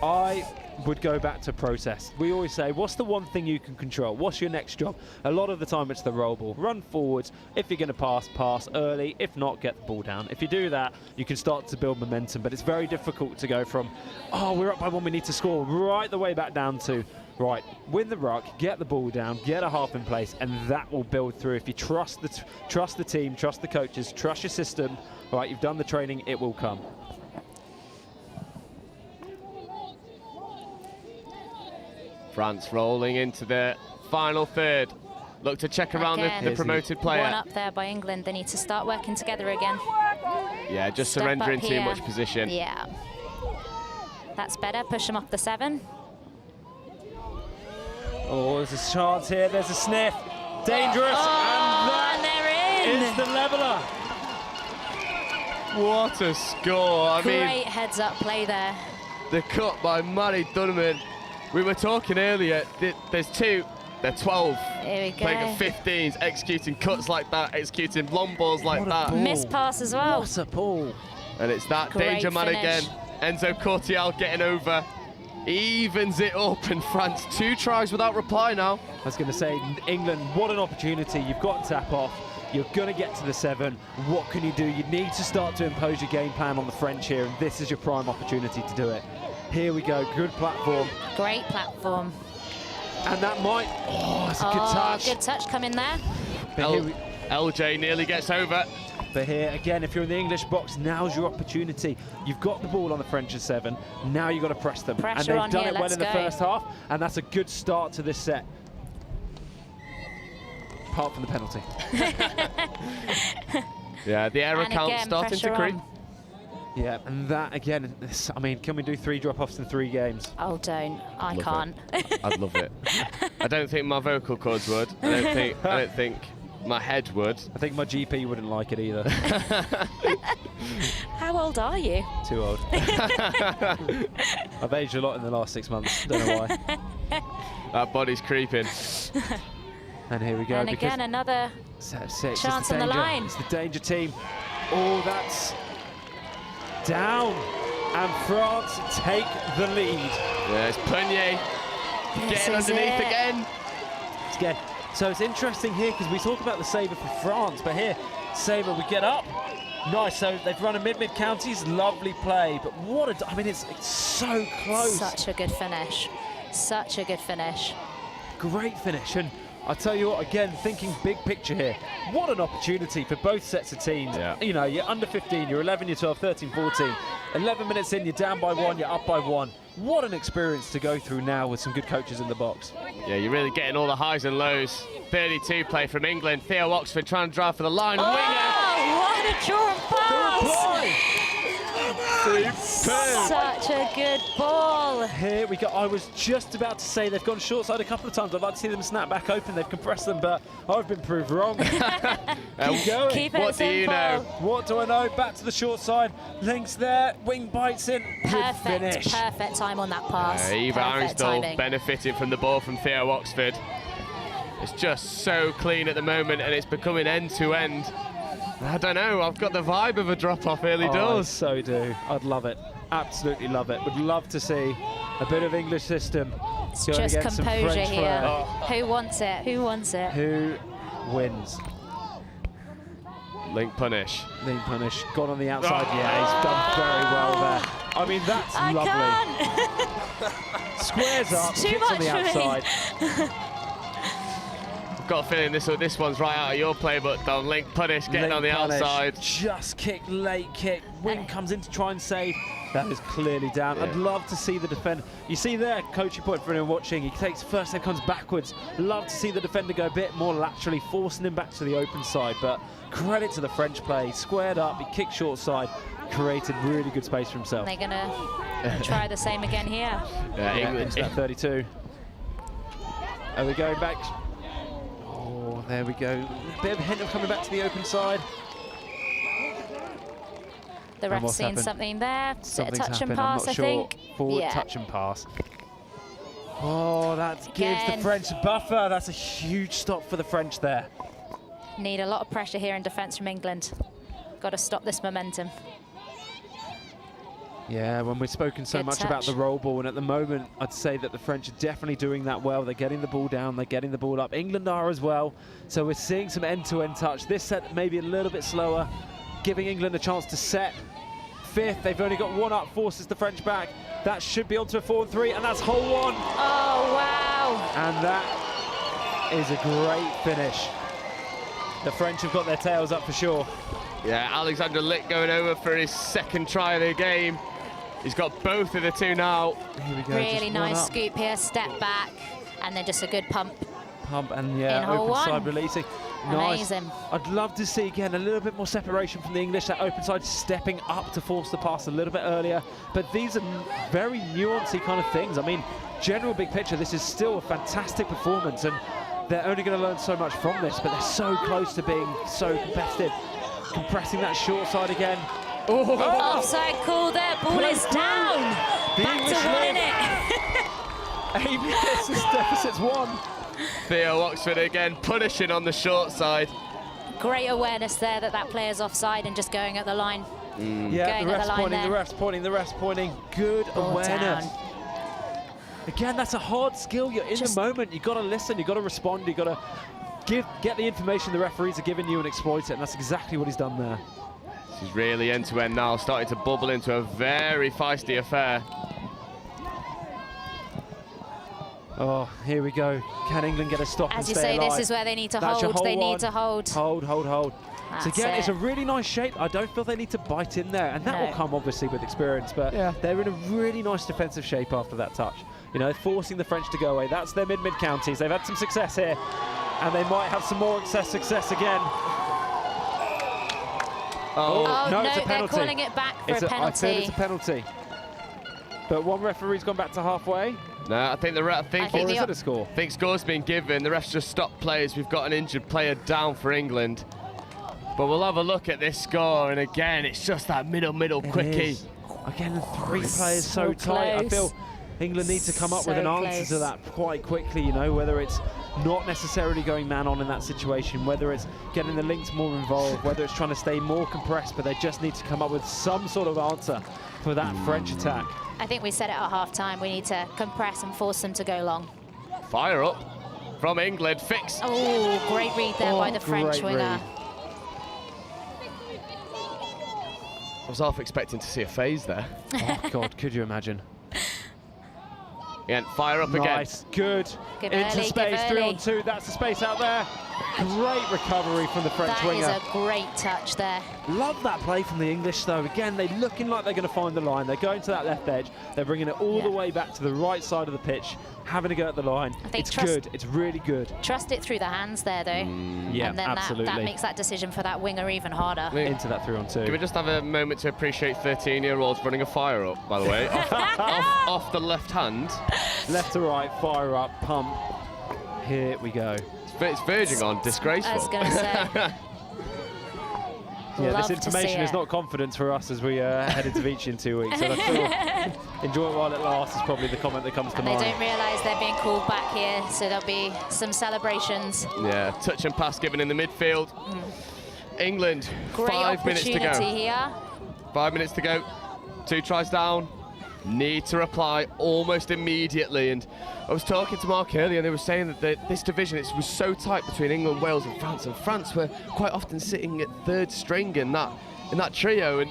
Speaker 4: I would go back to process. We always say, what's the one thing you can control? What's your next job? A lot of the time it's the roll ball. Run forwards. If you're going to pass early. If not, get the ball down. If you do that, you can start to build momentum. But it's very difficult to go from, oh, we're up by one, we need to score, right the way back down to, right, win the ruck, get the ball down, get a half in place, and that will build through. If you trust the team, trust the coaches, trust your system, right, you've done the training, it will come.
Speaker 1: France rolling into the final third. Look to check around
Speaker 2: Again,
Speaker 1: the promoted player.
Speaker 2: One up there by England. They need to start working together again.
Speaker 1: Yeah, just
Speaker 2: Step
Speaker 1: surrendering
Speaker 2: up
Speaker 1: too
Speaker 2: here.
Speaker 1: much position.
Speaker 2: Yeah. That's better. Push them off the 7.
Speaker 4: Oh, there's a chance here. There's a sniff. Dangerous.
Speaker 2: Oh, and they're in.
Speaker 4: Is the leveller.
Speaker 1: What a score. I mean,
Speaker 2: Great heads-up play there.
Speaker 1: the cut by Manny Donovan. We were talking earlier, there's two, they're 12.
Speaker 2: Here we go.
Speaker 1: Playing at 15s, executing cuts like that, executing long balls like
Speaker 4: What a
Speaker 1: that.
Speaker 4: ball.
Speaker 2: Missed pass as well.
Speaker 4: What a ball.
Speaker 1: And it's that
Speaker 2: Great
Speaker 1: danger man
Speaker 2: finish.
Speaker 1: again. Enzo Cortial getting over. Evens it up, and France 2 tries without reply now.
Speaker 4: I was going to say, England, what an opportunity. You've got to tap off. You're going to get to the 7. What can you do? You need to start to impose your game plan on the French here, and this is your prime opportunity to do it. Here we go, good platform.
Speaker 2: Great platform.
Speaker 4: And that might, it's a good touch.
Speaker 2: Good touch coming there.
Speaker 4: But here,
Speaker 1: LJ nearly gets over.
Speaker 4: but here, again, if you're in the English box, now's your opportunity. You've got the ball on the French's 7. Now you've got to press them.
Speaker 2: Pressure
Speaker 4: and they've
Speaker 2: on
Speaker 4: done
Speaker 2: here,
Speaker 4: it well
Speaker 2: let's
Speaker 4: in the
Speaker 2: go.
Speaker 4: first half, and that's a good start to this set. Apart from the penalty.
Speaker 1: Yeah, the error
Speaker 2: And
Speaker 1: count
Speaker 2: again,
Speaker 1: starting to
Speaker 2: pressure
Speaker 1: creep.
Speaker 2: on.
Speaker 4: Yeah, and that again, I mean, can we do 3 drop-offs in 3 games?
Speaker 2: Oh, don't. I
Speaker 1: Love
Speaker 2: can't.
Speaker 1: I'd love it. I don't think my vocal cords would. I don't think My head would.
Speaker 4: I think my GP wouldn't like it either.
Speaker 2: How old are you?
Speaker 4: Too old. I've aged a lot in the last 6 months. Don't know why.
Speaker 1: That body's creeping.
Speaker 4: And here we go.
Speaker 2: And again, another chance on the line.
Speaker 4: It's the danger team. Oh, that's down. And France take the lead.
Speaker 1: Yeah, it's Punier getting underneath again.
Speaker 4: Again. So it's interesting here because we talk about the sabre for France, but here, sabre, we get up. Nice, so they've run a mid counties, lovely play, but what a, I mean, it's so close.
Speaker 2: Such a good finish. Such a good finish.
Speaker 4: Great finish, and I tell you what, again, thinking big picture here, what an opportunity for both sets of teams.
Speaker 1: Yeah.
Speaker 4: You know, you're under 15, you're 11, you're 12, 13, 14. 11 minutes in, you're down by 1, you're up by 1. What an experience to go through now with some good coaches in the box.
Speaker 1: Yeah, you're really getting all the highs and lows. 32 play from England. Theo Oxford trying to drive for the line.
Speaker 2: Oh,
Speaker 1: Winger!
Speaker 2: what a drawn pass!
Speaker 1: Superb.
Speaker 2: Such a good ball.
Speaker 4: Here we go. I was just about to say they've gone short side a couple of times. I'd like to see them snap back open. They've compressed them, but I've been proved wrong. Keep going.
Speaker 2: Keep it
Speaker 1: What do you know?
Speaker 4: What do I know? Back to the short side. Links there. Wing bites in. Good finish.
Speaker 2: Perfect time on that pass.
Speaker 1: Eva
Speaker 2: Perfect
Speaker 1: Armstrong
Speaker 2: timing.
Speaker 1: benefiting from the ball from Theo Oxford. It's just so clean at the moment, and it's becoming end-to-end. I don't know, I've got the vibe of a drop-off early doors.
Speaker 4: I so do. I'd love it. Absolutely love it. Would love to see a bit of English system.
Speaker 2: It's
Speaker 4: going
Speaker 2: just
Speaker 4: against some
Speaker 2: composure
Speaker 4: French
Speaker 2: here.
Speaker 4: flair.
Speaker 2: Who wants it? Who wants it?
Speaker 4: Who wins?
Speaker 1: Link punish.
Speaker 4: Link punish. Gone on the outside. Yeah, he's done very well there. I mean, that's lovely. Squares up,
Speaker 2: Too
Speaker 4: kicks on the
Speaker 2: much for me.
Speaker 4: outside.
Speaker 1: I've got a feeling this one's right out of your playbook, though. Link punish, getting
Speaker 4: Link
Speaker 1: on the
Speaker 4: punish.
Speaker 1: outside.
Speaker 4: Just kick, late kick. Wing comes in to try and save. That is clearly down.
Speaker 1: Yeah.
Speaker 4: I'd love to see the defender. You see there, coaching point for anyone watching. He takes first step, comes backwards. Love to see the defender go a bit more laterally, forcing him back to the open side. But credit to the French play. Squared up, he kicked short side, created really good space for himself.
Speaker 2: They're gonna try the same again here.
Speaker 1: Yeah,
Speaker 4: Yeah,
Speaker 1: England.
Speaker 4: into that 32. Are we going back? Oh, there we go. A bit of a hint of coming back to the open side.
Speaker 2: The
Speaker 4: And
Speaker 2: ref's
Speaker 4: what's
Speaker 2: seen
Speaker 4: happened?
Speaker 2: something there. Is it a
Speaker 4: Something's
Speaker 2: touch and
Speaker 4: happened,
Speaker 2: pass,
Speaker 4: I'm not
Speaker 2: I
Speaker 4: sure.
Speaker 2: think?
Speaker 4: Forward
Speaker 2: Yeah.
Speaker 4: touch and pass. Oh, that gives the
Speaker 2: Again.
Speaker 4: French a buffer. That's a huge stop for the French there.
Speaker 2: Need a lot of pressure here in defence from England. Got to stop this momentum.
Speaker 4: Yeah, when we've spoken so
Speaker 2: Good
Speaker 4: much about
Speaker 2: touch.
Speaker 4: the roll ball, and at the moment, I'd say that the French are definitely doing that well. They're getting the ball down, they're getting the ball up. England are as well. So we're seeing some end-to-end touch. This set maybe a little bit slower, giving England a chance to set. Fifth, they've only got one up, forces the French back. That should be onto a 4-3, and that's hole one.
Speaker 2: Oh, wow.
Speaker 4: And that is a great finish. The French have got their tails up for sure.
Speaker 1: Yeah, Alexander Lick going over for his second try of the game. He's got both of the two now.
Speaker 4: Here we go.
Speaker 2: Really
Speaker 4: just one
Speaker 2: nice
Speaker 4: up.
Speaker 2: scoop here, step back, and then just a good pump.
Speaker 4: Pump and yeah,
Speaker 2: In hole
Speaker 4: open
Speaker 2: one.
Speaker 4: side releasing. Nice.
Speaker 2: Amazing.
Speaker 4: I'd love to see again a little bit more separation from the English. That open side stepping up to force the pass a little bit earlier. But these are very nuancy kind of things. I mean, general big picture, this is still a fantastic performance, and they're only going to learn so much from this. But they're so close to being so competitive. Compressing that short side again.
Speaker 1: Oh,
Speaker 2: Offside call there, ball is down.
Speaker 4: The
Speaker 2: Back
Speaker 4: English
Speaker 2: to one
Speaker 4: lead.
Speaker 2: in it.
Speaker 4: ABS's deficit's one.
Speaker 1: Theo Oxford again punishing on the short side.
Speaker 2: Great awareness there that that player's offside and just going at the line.
Speaker 4: Yeah,
Speaker 2: Going
Speaker 4: the
Speaker 2: at
Speaker 4: ref's
Speaker 2: the line
Speaker 4: pointing,
Speaker 2: there.
Speaker 4: the ref's pointing, the ref's pointing. Good
Speaker 2: Ball
Speaker 4: awareness.
Speaker 2: down.
Speaker 4: Again, that's a hard skill. You're in
Speaker 2: Just-
Speaker 4: the moment. You've got to listen. You've got to respond. You've got to get the information the referees are giving you and exploit it. And that's exactly what he's done there.
Speaker 1: This is really end-to-end now, starting to bubble into a very feisty affair.
Speaker 4: Oh, here we go. Can England get a stop and
Speaker 2: As you
Speaker 4: stay
Speaker 2: say, this
Speaker 4: alive?
Speaker 2: is where they need to
Speaker 4: That's your
Speaker 2: hold. They
Speaker 4: hole
Speaker 2: need
Speaker 4: one.
Speaker 2: to hold.
Speaker 4: Hold, hold, hold. So
Speaker 2: That's
Speaker 4: again,
Speaker 2: it.
Speaker 4: it's a really nice shape. I don't feel they need to bite in there, and that
Speaker 2: No.
Speaker 4: will come obviously with experience. But
Speaker 1: Yeah.
Speaker 4: they're in a really nice defensive shape after that touch. You know, forcing the French to go away. That's their mid counties. They've had some success here, and they might have some more success again.
Speaker 2: Oh, no,
Speaker 4: it's a
Speaker 2: they're
Speaker 4: penalty.
Speaker 2: calling it back for a
Speaker 4: I feel
Speaker 2: penalty.
Speaker 4: it's a penalty. But one referee's gone back to halfway.
Speaker 1: No, I think the ref.
Speaker 2: I think
Speaker 4: Or is it a score?
Speaker 1: I think score's been given. The refs just stopped players. We've got an injured player down for England. But we'll have a look at this score, and again, it's just that middle quickie.
Speaker 4: Again, 3 players
Speaker 2: So
Speaker 4: so tight. I
Speaker 2: close.
Speaker 4: feel England need to come up with an
Speaker 2: So
Speaker 4: answer
Speaker 2: close.
Speaker 4: to that quite quickly, you know, whether it's not necessarily going man on in that situation, whether it's getting the links more involved, whether it's trying to stay more compressed, but they just need to come up with some sort of answer for that French attack.
Speaker 2: I think we said it at half-time. We need to compress and force them to go long.
Speaker 1: Fire up from England. Fix.
Speaker 2: Oh, great read there by the French
Speaker 4: great
Speaker 2: winger.
Speaker 4: read.
Speaker 1: I was half expecting to see a phase there.
Speaker 4: Oh, God, could you imagine?
Speaker 1: Again, fire up again.
Speaker 4: Nice, good.
Speaker 2: Give
Speaker 4: Into
Speaker 2: early,
Speaker 4: space,
Speaker 2: give
Speaker 4: 3
Speaker 2: early.
Speaker 4: on 2. That's the space out there. Great recovery from the French
Speaker 2: That is
Speaker 4: winger.
Speaker 2: a great touch there.
Speaker 4: Love that play from the English, though. Again, they're looking like they're going to find the line. They're going to that left edge. They're bringing it all the way back to the right side of the pitch, having to go at the line.
Speaker 2: I think
Speaker 4: It's good. It's really good.
Speaker 2: Trust it through the hands there, though.
Speaker 4: Yeah,
Speaker 2: and then
Speaker 4: absolutely.
Speaker 2: that makes that decision for that winger even harder.
Speaker 4: Into that 3 on 2.
Speaker 1: Can we just have a moment to appreciate 13-year-olds running a fire up, by the way, off the left hand.
Speaker 4: Left to right, fire up, pump. Here we go.
Speaker 1: It's verging on disgraceful.
Speaker 2: I was going to say.
Speaker 4: Yeah,
Speaker 2: Love
Speaker 4: this
Speaker 2: to
Speaker 4: information
Speaker 2: see
Speaker 4: is
Speaker 2: it.
Speaker 4: not confidence for us as we head into Beach in 2 weeks. And I feel enjoy it while it lasts is probably the comment that comes to
Speaker 2: And they
Speaker 4: mind.
Speaker 2: don't realise they're being called back here, so there'll be some celebrations.
Speaker 1: Yeah, touch and pass given in the midfield. England,
Speaker 2: Great
Speaker 1: 5 minutes to
Speaker 2: opportunity
Speaker 1: go.
Speaker 2: here.
Speaker 1: 5 minutes to go. 2 tries down. Need to reply almost immediately. And I was talking to Mark earlier, and they were saying that this division was so tight between England, Wales, and France. And France were quite often sitting at 3rd string in that trio. And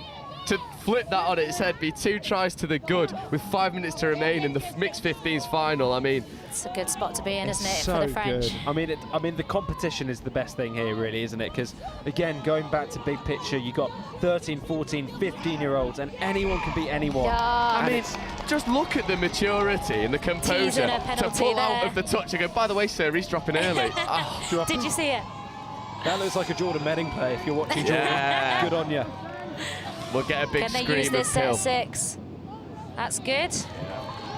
Speaker 1: to flip that on its head, be 2 tries to the good with 5 minutes to remain in the mixed 15s final. I mean,
Speaker 2: It's a good spot to be in, isn't it,
Speaker 4: so
Speaker 2: for the French?
Speaker 4: good. I mean, the competition is the best thing here, really, isn't it? Because again, going back to big picture, you got 13, 14, 15-year-olds, and anyone can beat anyone.
Speaker 2: Yeah.
Speaker 1: I
Speaker 4: And
Speaker 1: mean,
Speaker 4: it's-
Speaker 1: just look at the maturity and the composure
Speaker 2: Teasing a
Speaker 1: to
Speaker 2: penalty
Speaker 1: pull out
Speaker 2: there.
Speaker 1: of the touch and go, by the way, sir, he's dropping early. Oh,
Speaker 2: Did you see it?
Speaker 4: that looks like a Jordan Medding play if you're watching Jordan.
Speaker 1: Yeah.
Speaker 4: Good on you.
Speaker 1: we'll get a big
Speaker 2: Can they
Speaker 1: scream
Speaker 2: use
Speaker 1: of
Speaker 2: this at
Speaker 1: kill.
Speaker 2: 6? That's good.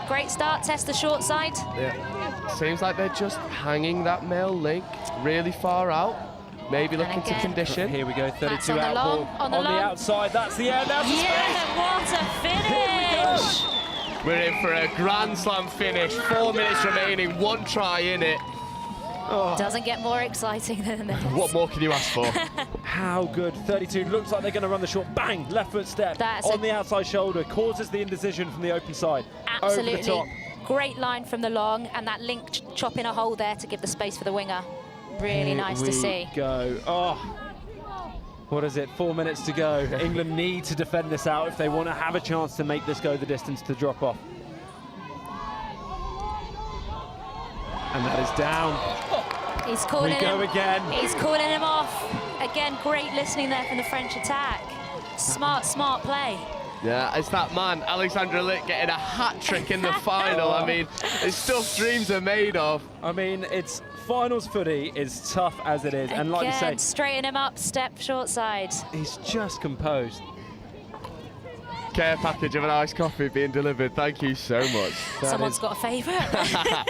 Speaker 2: Great start. Test the short side.
Speaker 1: Yeah. Seems like they're just hanging that male link really far out. Maybe looking to
Speaker 2: again-
Speaker 1: condition.
Speaker 4: Here we go, 32
Speaker 2: That's on the
Speaker 4: out
Speaker 2: long,
Speaker 4: ball
Speaker 2: on the long.
Speaker 4: outside. That's the end. That's the space.
Speaker 2: Yeah, what a finish!
Speaker 1: We're in for a Grand Slam finish. 4 minutes remaining, 1 try in it.
Speaker 2: Doesn't get more exciting than this.
Speaker 1: What more can you ask for?
Speaker 4: How good. 32 looks like they're going to run the short. Bang! Left foot step
Speaker 2: That's
Speaker 4: on
Speaker 2: a-
Speaker 4: the outside shoulder. Causes the indecision from the open side. Over the top.
Speaker 2: Absolutely. Great line from the long, and that link chopping a hole there to give the space for the winger. Really
Speaker 4: Here
Speaker 2: nice to
Speaker 4: we
Speaker 2: see.
Speaker 4: Go. Oh. What is it? 4 minutes to go. England need to defend this out if they want to have a chance to make this go the distance to drop off. And that is down.
Speaker 2: He's calling
Speaker 4: We go
Speaker 2: him.
Speaker 4: again.
Speaker 2: He's calling him off. Again, great listening there from the French attack. Smart play.
Speaker 1: Yeah, it's that man, Alexandre Litt, getting a hat-trick in the final. I mean, it's stuff dreams are made of.
Speaker 4: I mean, it's finals footy is tough as it is. And like you say,
Speaker 2: Again, straighten him up, step short side.
Speaker 4: he's just composed.
Speaker 1: Care package of an iced coffee being delivered. Thank you so much.
Speaker 2: Someone's got a favourite.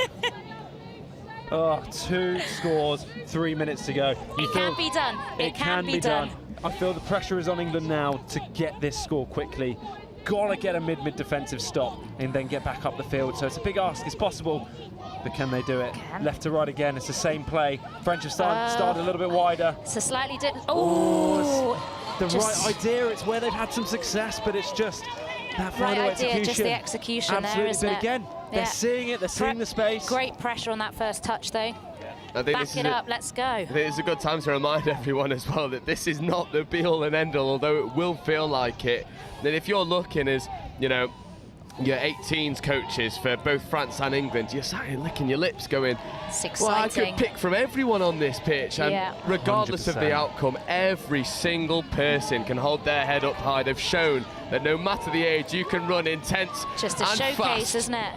Speaker 4: Oh, 2 scores, 3 minutes to go. You
Speaker 2: It
Speaker 4: feel-
Speaker 2: can be done. It can be done.
Speaker 4: I feel the pressure is on England now to get this score quickly. Gotta get a mid defensive stop and then get back up the field. So it's a big ask. It's possible, but can they do it?
Speaker 2: Can.
Speaker 4: Left to right again. It's the same play. French have started a little bit wider.
Speaker 2: It's a slightly different. Oh,
Speaker 4: The
Speaker 2: just-
Speaker 4: right idea. It's where they've had some success, but it's just that final
Speaker 2: Right idea,
Speaker 4: execution.
Speaker 2: just the execution there,
Speaker 4: Absolutely,
Speaker 2: isn't
Speaker 4: but
Speaker 2: it?
Speaker 4: again, they're
Speaker 2: Yeah.
Speaker 4: seeing it. They're seeing the space.
Speaker 2: Great pressure on that first touch, though.
Speaker 1: I think
Speaker 2: Back it up. Let's go.
Speaker 1: I think it's a good time to remind everyone as well that this is not the be-all and end-all, although it will feel like it. Then if you're looking as, you know, your 18s coaches for both France and England, you're sat here licking your lips going,
Speaker 2: It's
Speaker 1: well, I
Speaker 2: exciting.
Speaker 1: could pick from everyone on this pitch. And
Speaker 2: Yeah.
Speaker 1: regardless of the
Speaker 4: 100%.
Speaker 1: outcome, every single person can hold their head up high. They've shown that no matter the age, you can run intense
Speaker 2: Just a
Speaker 1: and
Speaker 2: showcase,
Speaker 1: fast.
Speaker 2: isn't it?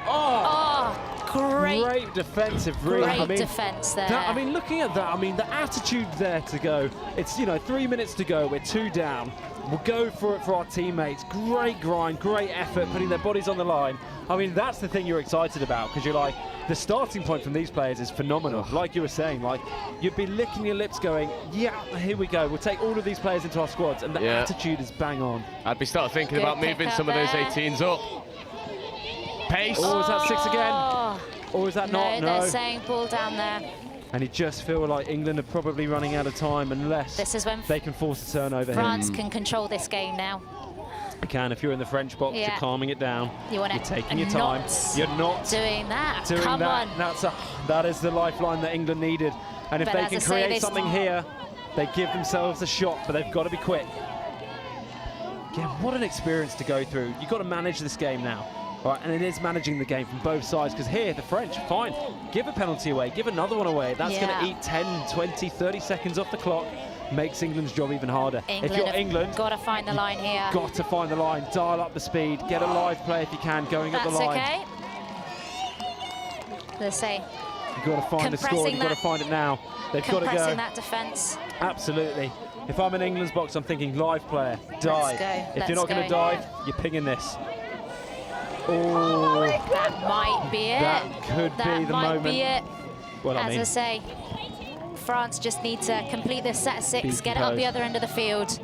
Speaker 4: Oh,
Speaker 2: Great
Speaker 4: defensive read.
Speaker 2: Great
Speaker 4: I mean,
Speaker 2: defence there.
Speaker 4: I mean, looking at that, I mean, the attitude there to go. It's, 3 minutes to go. We're 2 down. We'll go for it for our teammates. Great grind, great effort, putting their bodies on the line. I mean, that's the thing you're excited about, because you're like, the starting point from these players is phenomenal. Like you were saying, like, you'd be licking your lips going, yeah, here we go. We'll take all of these players into our squads, and the attitude is bang on.
Speaker 1: I'd be start thinking about moving some of those 18s up. Pace.
Speaker 4: Oh, is that 6 again? Or is that not?
Speaker 2: No, they're saying ball down there.
Speaker 4: And you just feel like England are probably running out of time unless
Speaker 2: this is when
Speaker 4: they can force a turnover.
Speaker 2: France can control this game now.
Speaker 4: You can. If you're in the French box, you're calming it down. You're taking your time. You're not
Speaker 2: doing that.
Speaker 4: Come on. That is the lifeline that England needed. And if they can create something here, they give themselves a shot, but they've got to be quick. Again, what an experience to go through. You've got to manage this game now. Right, and it is managing the game from both sides, because here, the French, fine, give a penalty away, give another one away. That's going to eat 10, 20, 30 seconds off the clock, makes England's job even harder. If you're England,
Speaker 2: got to find the line here.
Speaker 4: Got to find the line, dial up the speed, get a live play if you can, going up the line.
Speaker 2: That's okay. Let's say.
Speaker 4: You've got to find the score, you've got to find it now. They've got to go.
Speaker 2: Compressing that defense.
Speaker 4: Absolutely. If I'm in England's box, I'm thinking live player, dive. If you're not going to dive, you're pinging this. Oh,
Speaker 2: that might be it.
Speaker 4: That could be the moment.
Speaker 2: Be it.
Speaker 4: Well,
Speaker 2: As I say, France just need to complete this set of 6, get it up the other end of the field.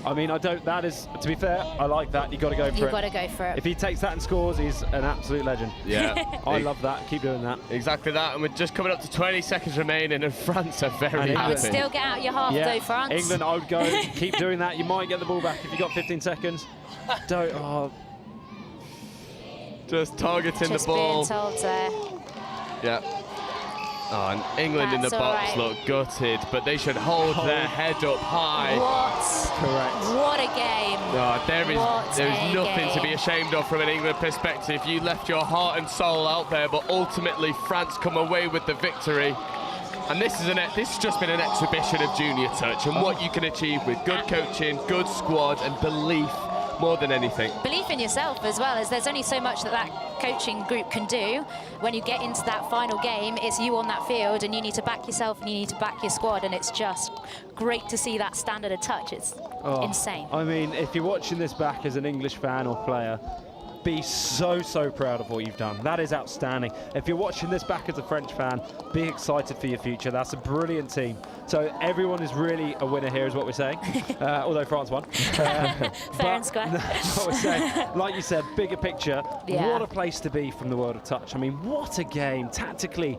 Speaker 4: I mean, that is, to be fair, I like that. You've got to go for it.
Speaker 2: You've got to go for it.
Speaker 4: If he takes that and scores, he's an absolute legend.
Speaker 1: Yeah.
Speaker 4: I love that. Keep doing that.
Speaker 1: Exactly that. And we're just coming up to 20 seconds remaining, and France are very happy.
Speaker 2: I would still get out your half, though, France.
Speaker 4: England, I would go. Keep doing that. You might get the ball back if you've got 15 seconds. Don't. Oh.
Speaker 1: Just targeting the ball.
Speaker 2: Just being told there.
Speaker 1: Yeah. Oh, and England in the box look gutted, but they should hold their head up high.
Speaker 4: Correct.
Speaker 2: What a game.
Speaker 1: Oh, there is nothing to be ashamed of from an England perspective. You left your heart and soul out there, but ultimately France come away with the victory. And this has just been an exhibition of junior touch and what you can achieve with good coaching, good squad, and belief. More than anything.
Speaker 2: Belief in yourself as well, as there's only so much that coaching group can do. When you get into that final game, it's you on that field, and you need to back yourself and you need to back your squad, and it's just great to see that standard of touch. It's insane.
Speaker 4: I mean, if you're watching this back as an English fan or player, be so proud of what you've done. That is outstanding. If you're watching this back as a French fan, be excited for your future. That's a brilliant team. So everyone is really a winner here, is what we're saying. Although France won.
Speaker 2: Fair and square.
Speaker 4: That's what we're saying. Like you said, bigger picture. What a place to be from the world of touch. I mean, what a game. Tactically,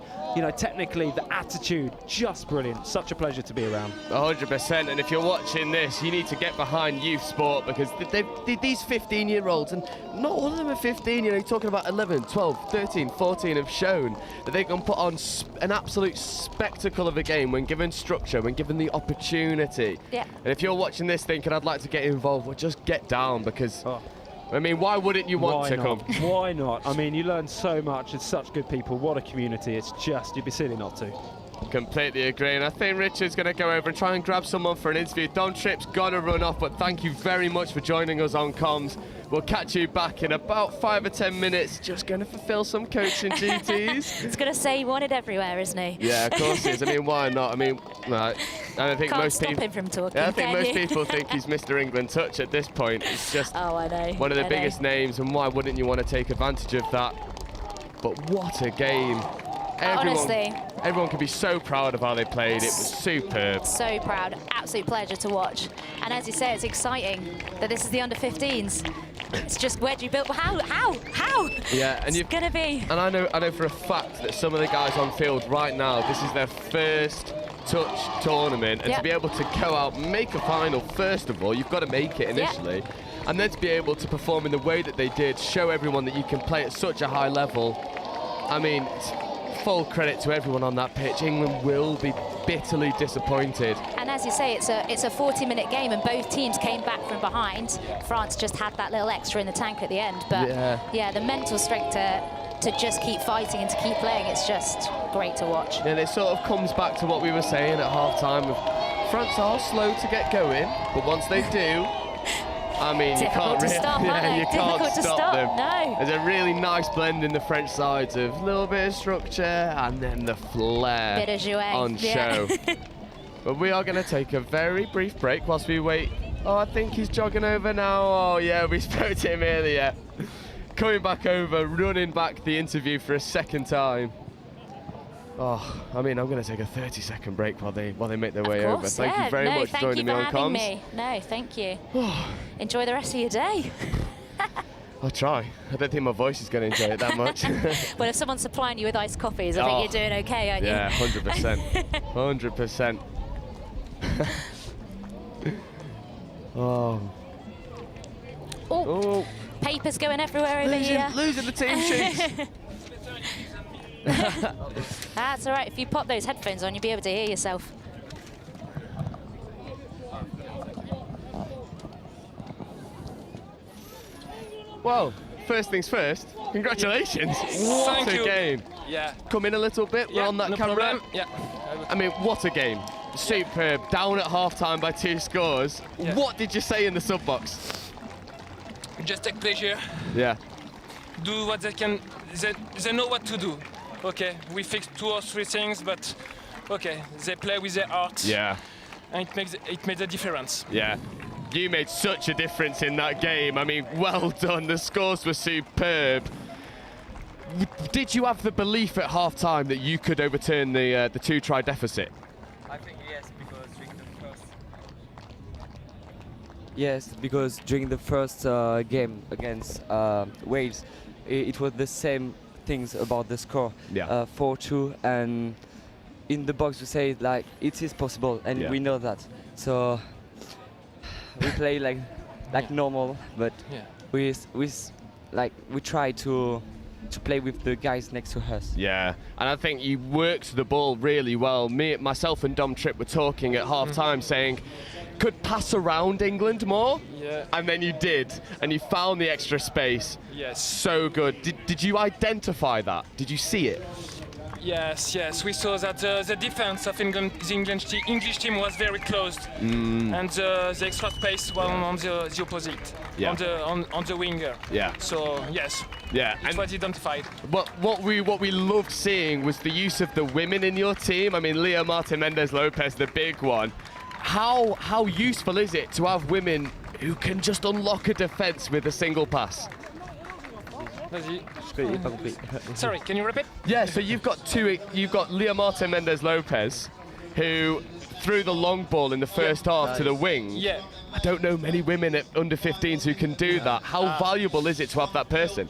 Speaker 4: technically, the attitude, just brilliant. Such a pleasure to be around.
Speaker 1: 100%. And if you're watching this, you need to get behind youth sport, because these 15-year-olds, and not all of them are 15, you're talking about 11, 12, 13, 14 have shown that they can put on an absolute spectacle of a game when given structure, when given the opportunity.
Speaker 2: Yeah.
Speaker 1: And if you're watching this thinking, I'd like to get involved, well, just get down, because, I mean, why wouldn't you want to come?
Speaker 4: Why not? I mean, you learn so much. It's such good people. What a community. It's just, you'd be silly not to.
Speaker 1: Completely agree, and I think Richard's going to go over and try and grab someone for an interview. Don Tripp's got to run off, but thank you very much for joining us on comms. We'll catch you back in about 5 or 10 minutes. Just going to fulfill some coaching duties.
Speaker 2: It's going to say he wanted everywhere, isn't he?
Speaker 1: Yeah, of course he is. I mean, why not? I mean, I don't think
Speaker 2: Can't
Speaker 1: most
Speaker 2: stop
Speaker 1: people.
Speaker 2: him from talking.
Speaker 1: Yeah, I think most
Speaker 2: you?
Speaker 1: people think he's Mr. England touch at this point. It's just
Speaker 2: I know.
Speaker 1: one of the biggest names, and why wouldn't you want to take advantage of that? But what a game!
Speaker 2: Honestly,
Speaker 1: everyone can be so proud of how they played. It was superb.
Speaker 2: So proud. Absolute pleasure to watch. And as you say, it's exciting that this is the under-15s. It's just, where do you build? How?
Speaker 1: Yeah, and
Speaker 2: it's gonna be.
Speaker 1: And I know for a fact that some of the guys on field right now, this is their first touch tournament, and to be able to go out and make a final, first of all, you've got to make it initially, and then to be able to perform in the way that they did, show everyone that you can play at such a high level. I mean, full credit to everyone on that pitch. England will be bitterly disappointed.
Speaker 2: And as you say, it's a 40-minute game, and both teams came back from behind. France just had that little extra in the tank at the end, but yeah, the mental strength to just keep fighting and to keep playing, it's just great to watch.
Speaker 1: And it sort of comes back to what we were saying at half-time. France are slow to get going, but once they do, I mean, you can't really stop them.
Speaker 2: No.
Speaker 1: There's a really nice blend in the French sides of a little bit of structure and then the flair
Speaker 2: bit of jouet
Speaker 1: on show. But we are going to take a very brief break whilst we wait Oh, I think he's jogging over now. Oh, yeah, we spoke to him earlier. Coming back over, running back the interview for a second time. Oh, I mean, I'm going to take a 30-second break while they make their way over. Thank you very much for joining me on comms.
Speaker 2: Me. No, thank you. Enjoy the rest of your day.
Speaker 1: I'll try. I don't think my voice is going to enjoy it that much.
Speaker 2: Well, if someone's supplying you with iced coffees, I think you're doing okay, aren't you?
Speaker 1: Yeah, 100%. 100%. Oh.
Speaker 2: Oh. Papers going everywhere over here.
Speaker 1: Losing the team sheets.
Speaker 2: That's all right. If you pop those headphones on, you'll be able to hear yourself.
Speaker 1: Well, first things first, congratulations. What a game.
Speaker 5: Yeah.
Speaker 1: Come in a little bit, we're on that
Speaker 5: no
Speaker 1: camera.
Speaker 5: problem. Yeah.
Speaker 1: I mean, what a game. Superb, down at half-time by 2 scores.
Speaker 5: Yeah.
Speaker 1: What did you say in the sub-box?
Speaker 5: Just take pleasure.
Speaker 1: Yeah.
Speaker 5: Do what they can. They know what to do. Okay, we fixed 2 or 3 things, but okay, they play with their heart.
Speaker 1: Yeah.
Speaker 5: And it made a difference.
Speaker 1: Yeah. You made such a difference in that game. I mean, well done. The scores were superb. Did you have the belief at half-time that you could overturn the 2-try deficit?
Speaker 6: I think yes, because during the first game against Wales, it was the same things about the score.
Speaker 1: Yeah.
Speaker 6: 4-2, and in the box we say like it is possible, and
Speaker 1: Yeah.
Speaker 6: we know that. So we play like normal, but we try to play with the guys next to us.
Speaker 1: Yeah, and I think you worked the ball really well. Myself and Dom Tripp were talking at half-time saying, could pass around England more?
Speaker 5: Yeah.
Speaker 1: And then you did, and you found the extra space.
Speaker 5: Yes.
Speaker 1: So good. Did you identify that? Did you see it?
Speaker 5: Yes. We saw that the defense of England, the English team was very closed, and the extra space was on the opposite, on the winger.
Speaker 1: Yeah.
Speaker 5: So yes.
Speaker 1: Yeah.
Speaker 5: It was identified.
Speaker 1: But what we loved seeing was the use of the women in your team. I mean, Leah Martin Mendez Lopez, the big one. How useful is it to have women who can just unlock a defense with a single pass?
Speaker 5: Sorry, can you repeat?
Speaker 1: Yeah, so you've got Leah Martin Mendez Lopez, who threw the long ball in the first half to the wing.
Speaker 5: Yeah.
Speaker 1: I don't know many women at under 15s who can do that. How valuable is it to have that person?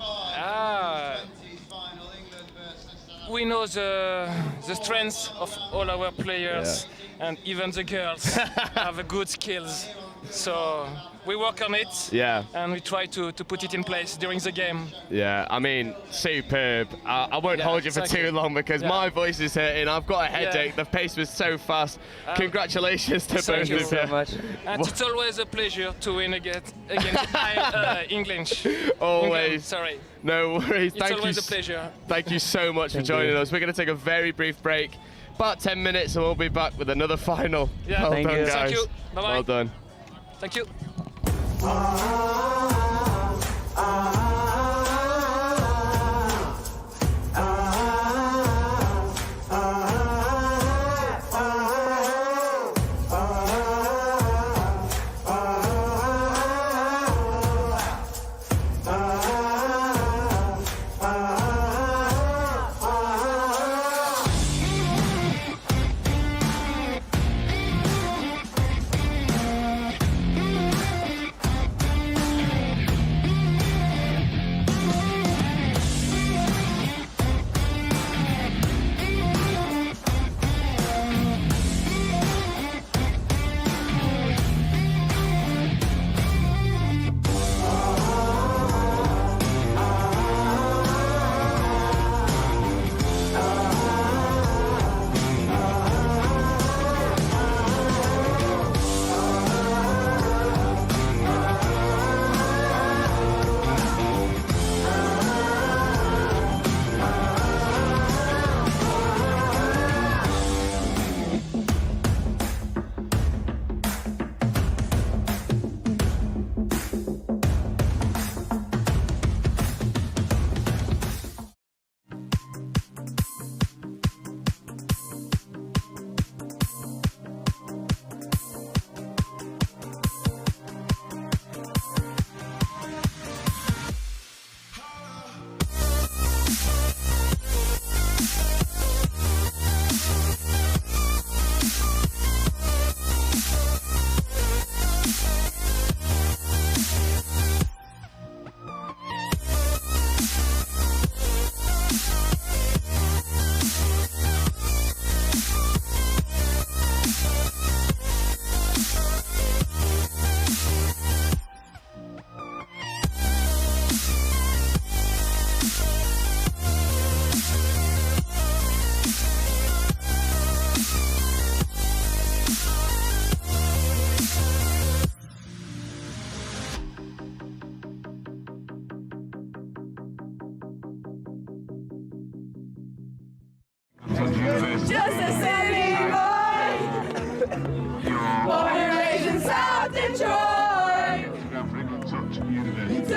Speaker 5: We know the strengths of all our players, and even the girls have a good skills. So we work on it, and we try to put it in place during the game.
Speaker 1: Yeah, I mean, superb. I won't hold you for too long because my voice is hurting. I've got a headache. The pace was so fast. Congratulations to both of you.
Speaker 6: So much.
Speaker 5: And it's always a pleasure to win against English.
Speaker 1: Always.
Speaker 5: England, sorry.
Speaker 1: No worries.
Speaker 5: It's always a pleasure.
Speaker 1: Thank you so much for joining us. We're going to take a very brief break, about 10 minutes, and we'll be back with another final.
Speaker 5: Yeah.
Speaker 1: Well
Speaker 6: Thank
Speaker 1: done,
Speaker 6: you.
Speaker 1: guys.
Speaker 5: Thank you. Bye-bye.
Speaker 1: Well done.
Speaker 5: Thank you.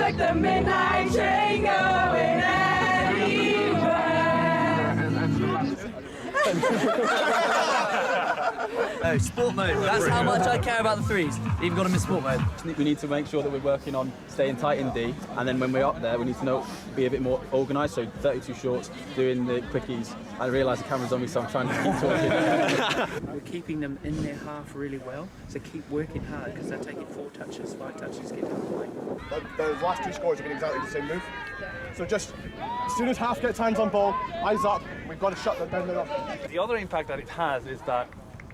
Speaker 7: like the midnight train going
Speaker 8: Oh, sport mode. That's how much I care about the threes. Even got them in sport mode.
Speaker 9: We need to make sure that we're working on staying tight in D, and then when we're up there, we need to be a bit more organised. So 32 shorts, doing the quickies. I realise the camera's on me, so I'm trying to keep talking.
Speaker 10: We're keeping them in their half really well, so keep working hard because they're taking 4 touches, 5 touches, get them playing.
Speaker 11: Those last 2 scores have been exactly the same move. So just as soon as half gets hands on ball, eyes up, we've got to shut them down.
Speaker 9: The other impact that it has is that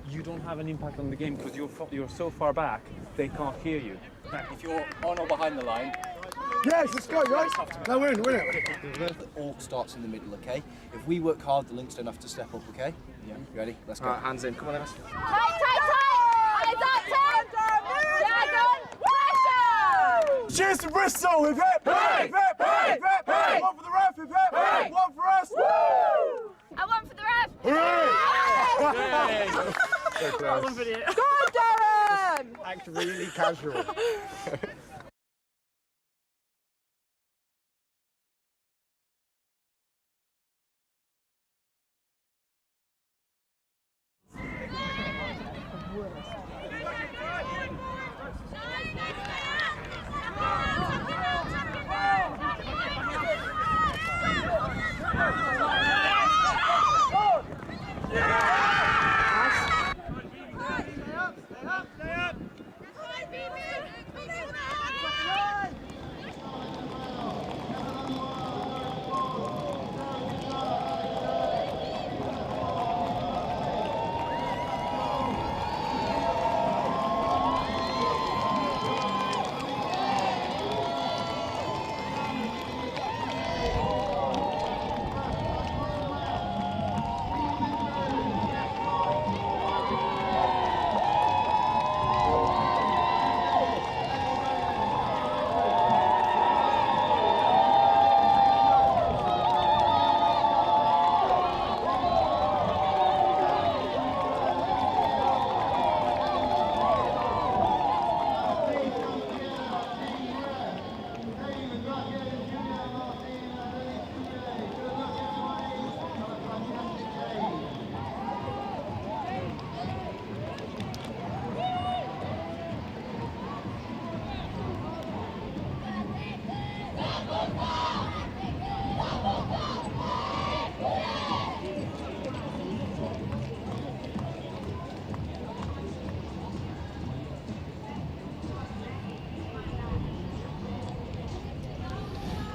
Speaker 9: you don't have an impact on the game because you're so far back, they can't hear you.
Speaker 8: If you're on or behind the line,
Speaker 11: yes, let's go, guys. Now win it.
Speaker 8: it all starts in the middle, okay? If we work hard, the links don't have to step up, okay? Yeah. You ready? Let's go.
Speaker 9: Hands in. Come on, Emma.
Speaker 7: Tight! Eyes up, Dragon! Pressure!
Speaker 11: Cheers to Bristol! Hip hip! Hey! Hip hip! Hey! Hip hip! Hey! One for the ref! Hip hip! Hey! One for us! Woo!
Speaker 7: And one for the ref!
Speaker 11: Hooray!
Speaker 7: Go on, Darren!
Speaker 11: Act really casual.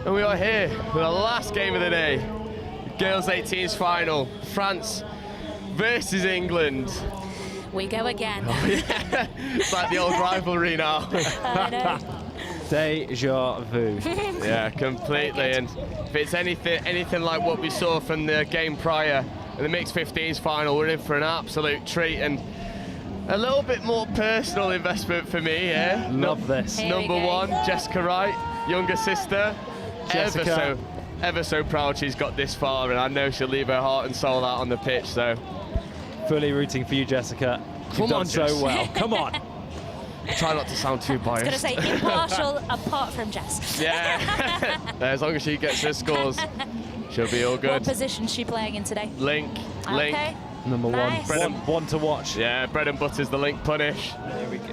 Speaker 1: And we are here for the last game of the day. Girls 18s final, France versus England.
Speaker 2: We go again.
Speaker 1: Oh, yeah. It's like the old rivalry now.
Speaker 2: I know.
Speaker 4: Deja vu.
Speaker 1: Yeah, completely. And if it's anything like what we saw from the game prior, in the mixed 15s final, we're in for an absolute treat and a little bit more personal investment for me here.
Speaker 4: Love this.
Speaker 1: Number 1, Jessica Wright, younger sister.
Speaker 4: Jessica.
Speaker 1: Ever so proud she's got this far, and I know she'll leave her heart and soul out on the pitch. So,
Speaker 4: fully rooting for you, Jessica. You've done so well. Come on.
Speaker 1: Try not to sound too biased.
Speaker 2: I was going to say impartial apart from Jess.
Speaker 1: Yeah. As long as she gets her scores, she'll be all good.
Speaker 2: What position is she playing in today?
Speaker 1: Link.
Speaker 2: Okay.
Speaker 4: Number
Speaker 2: Nice.
Speaker 4: one to watch.
Speaker 1: Yeah, bread and butter's the link punish.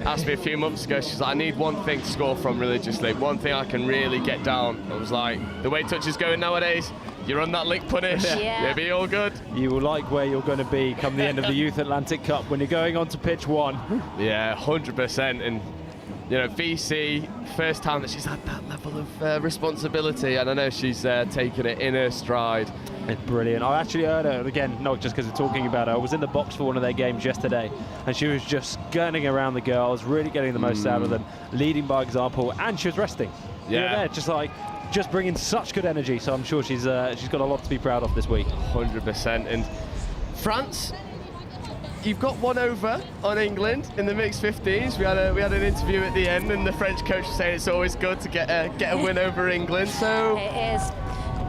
Speaker 1: Asked me a few months ago, she's like, I need one thing to score from religiously, one thing I can really get down. I was like, the way touch is going nowadays, you run that link punish, you'll be all good.
Speaker 4: You will like where you're going to be come the end of the Youth Atlantic Cup when you're going on to pitch 1.
Speaker 1: Yeah, 100%. And you know, VC, first time that she's had that level of responsibility, and I know she's taken it in her stride.
Speaker 4: It's brilliant. I actually heard her, again, not just because we're talking about her, I was in the box for one of their games yesterday, and she was just gunning around the girls, really getting the most out of them, leading by example, and she was resting.
Speaker 1: Yeah.
Speaker 4: You know, there, just bringing such good energy, so I'm sure she's got a lot to be proud of this week.
Speaker 1: 100%. And France, you've got one over on England in the mixed 15s. We had an interview at the end, and the French coach was saying it's always good to get a win over England. So
Speaker 2: it is.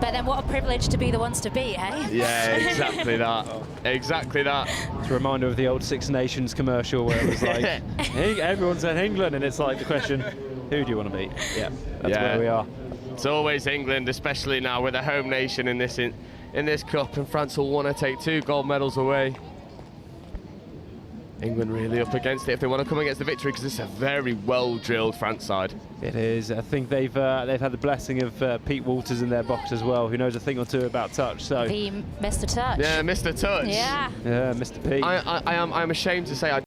Speaker 2: But then what a privilege to be the ones to beat, eh?
Speaker 1: Yeah, exactly that. Exactly that.
Speaker 4: It's a reminder of the old Six Nations commercial where it was like, hey, everyone said England, and it's like the question, Who do you want to beat? Yeah, that's where we are.
Speaker 1: It's always England, especially now with a home nation in this cup, and France will want to take 2 gold medals away. England really up against it if they want to come against the victory, because it's a very well-drilled France side.
Speaker 4: It is. I think they've had the blessing of Pete Walters in their box as well, who knows a thing or two about touch. So
Speaker 2: the Mr. Touch.
Speaker 1: Yeah, Mr. Touch.
Speaker 2: Yeah.
Speaker 4: Yeah, Mr. P.
Speaker 1: I'm ashamed to say I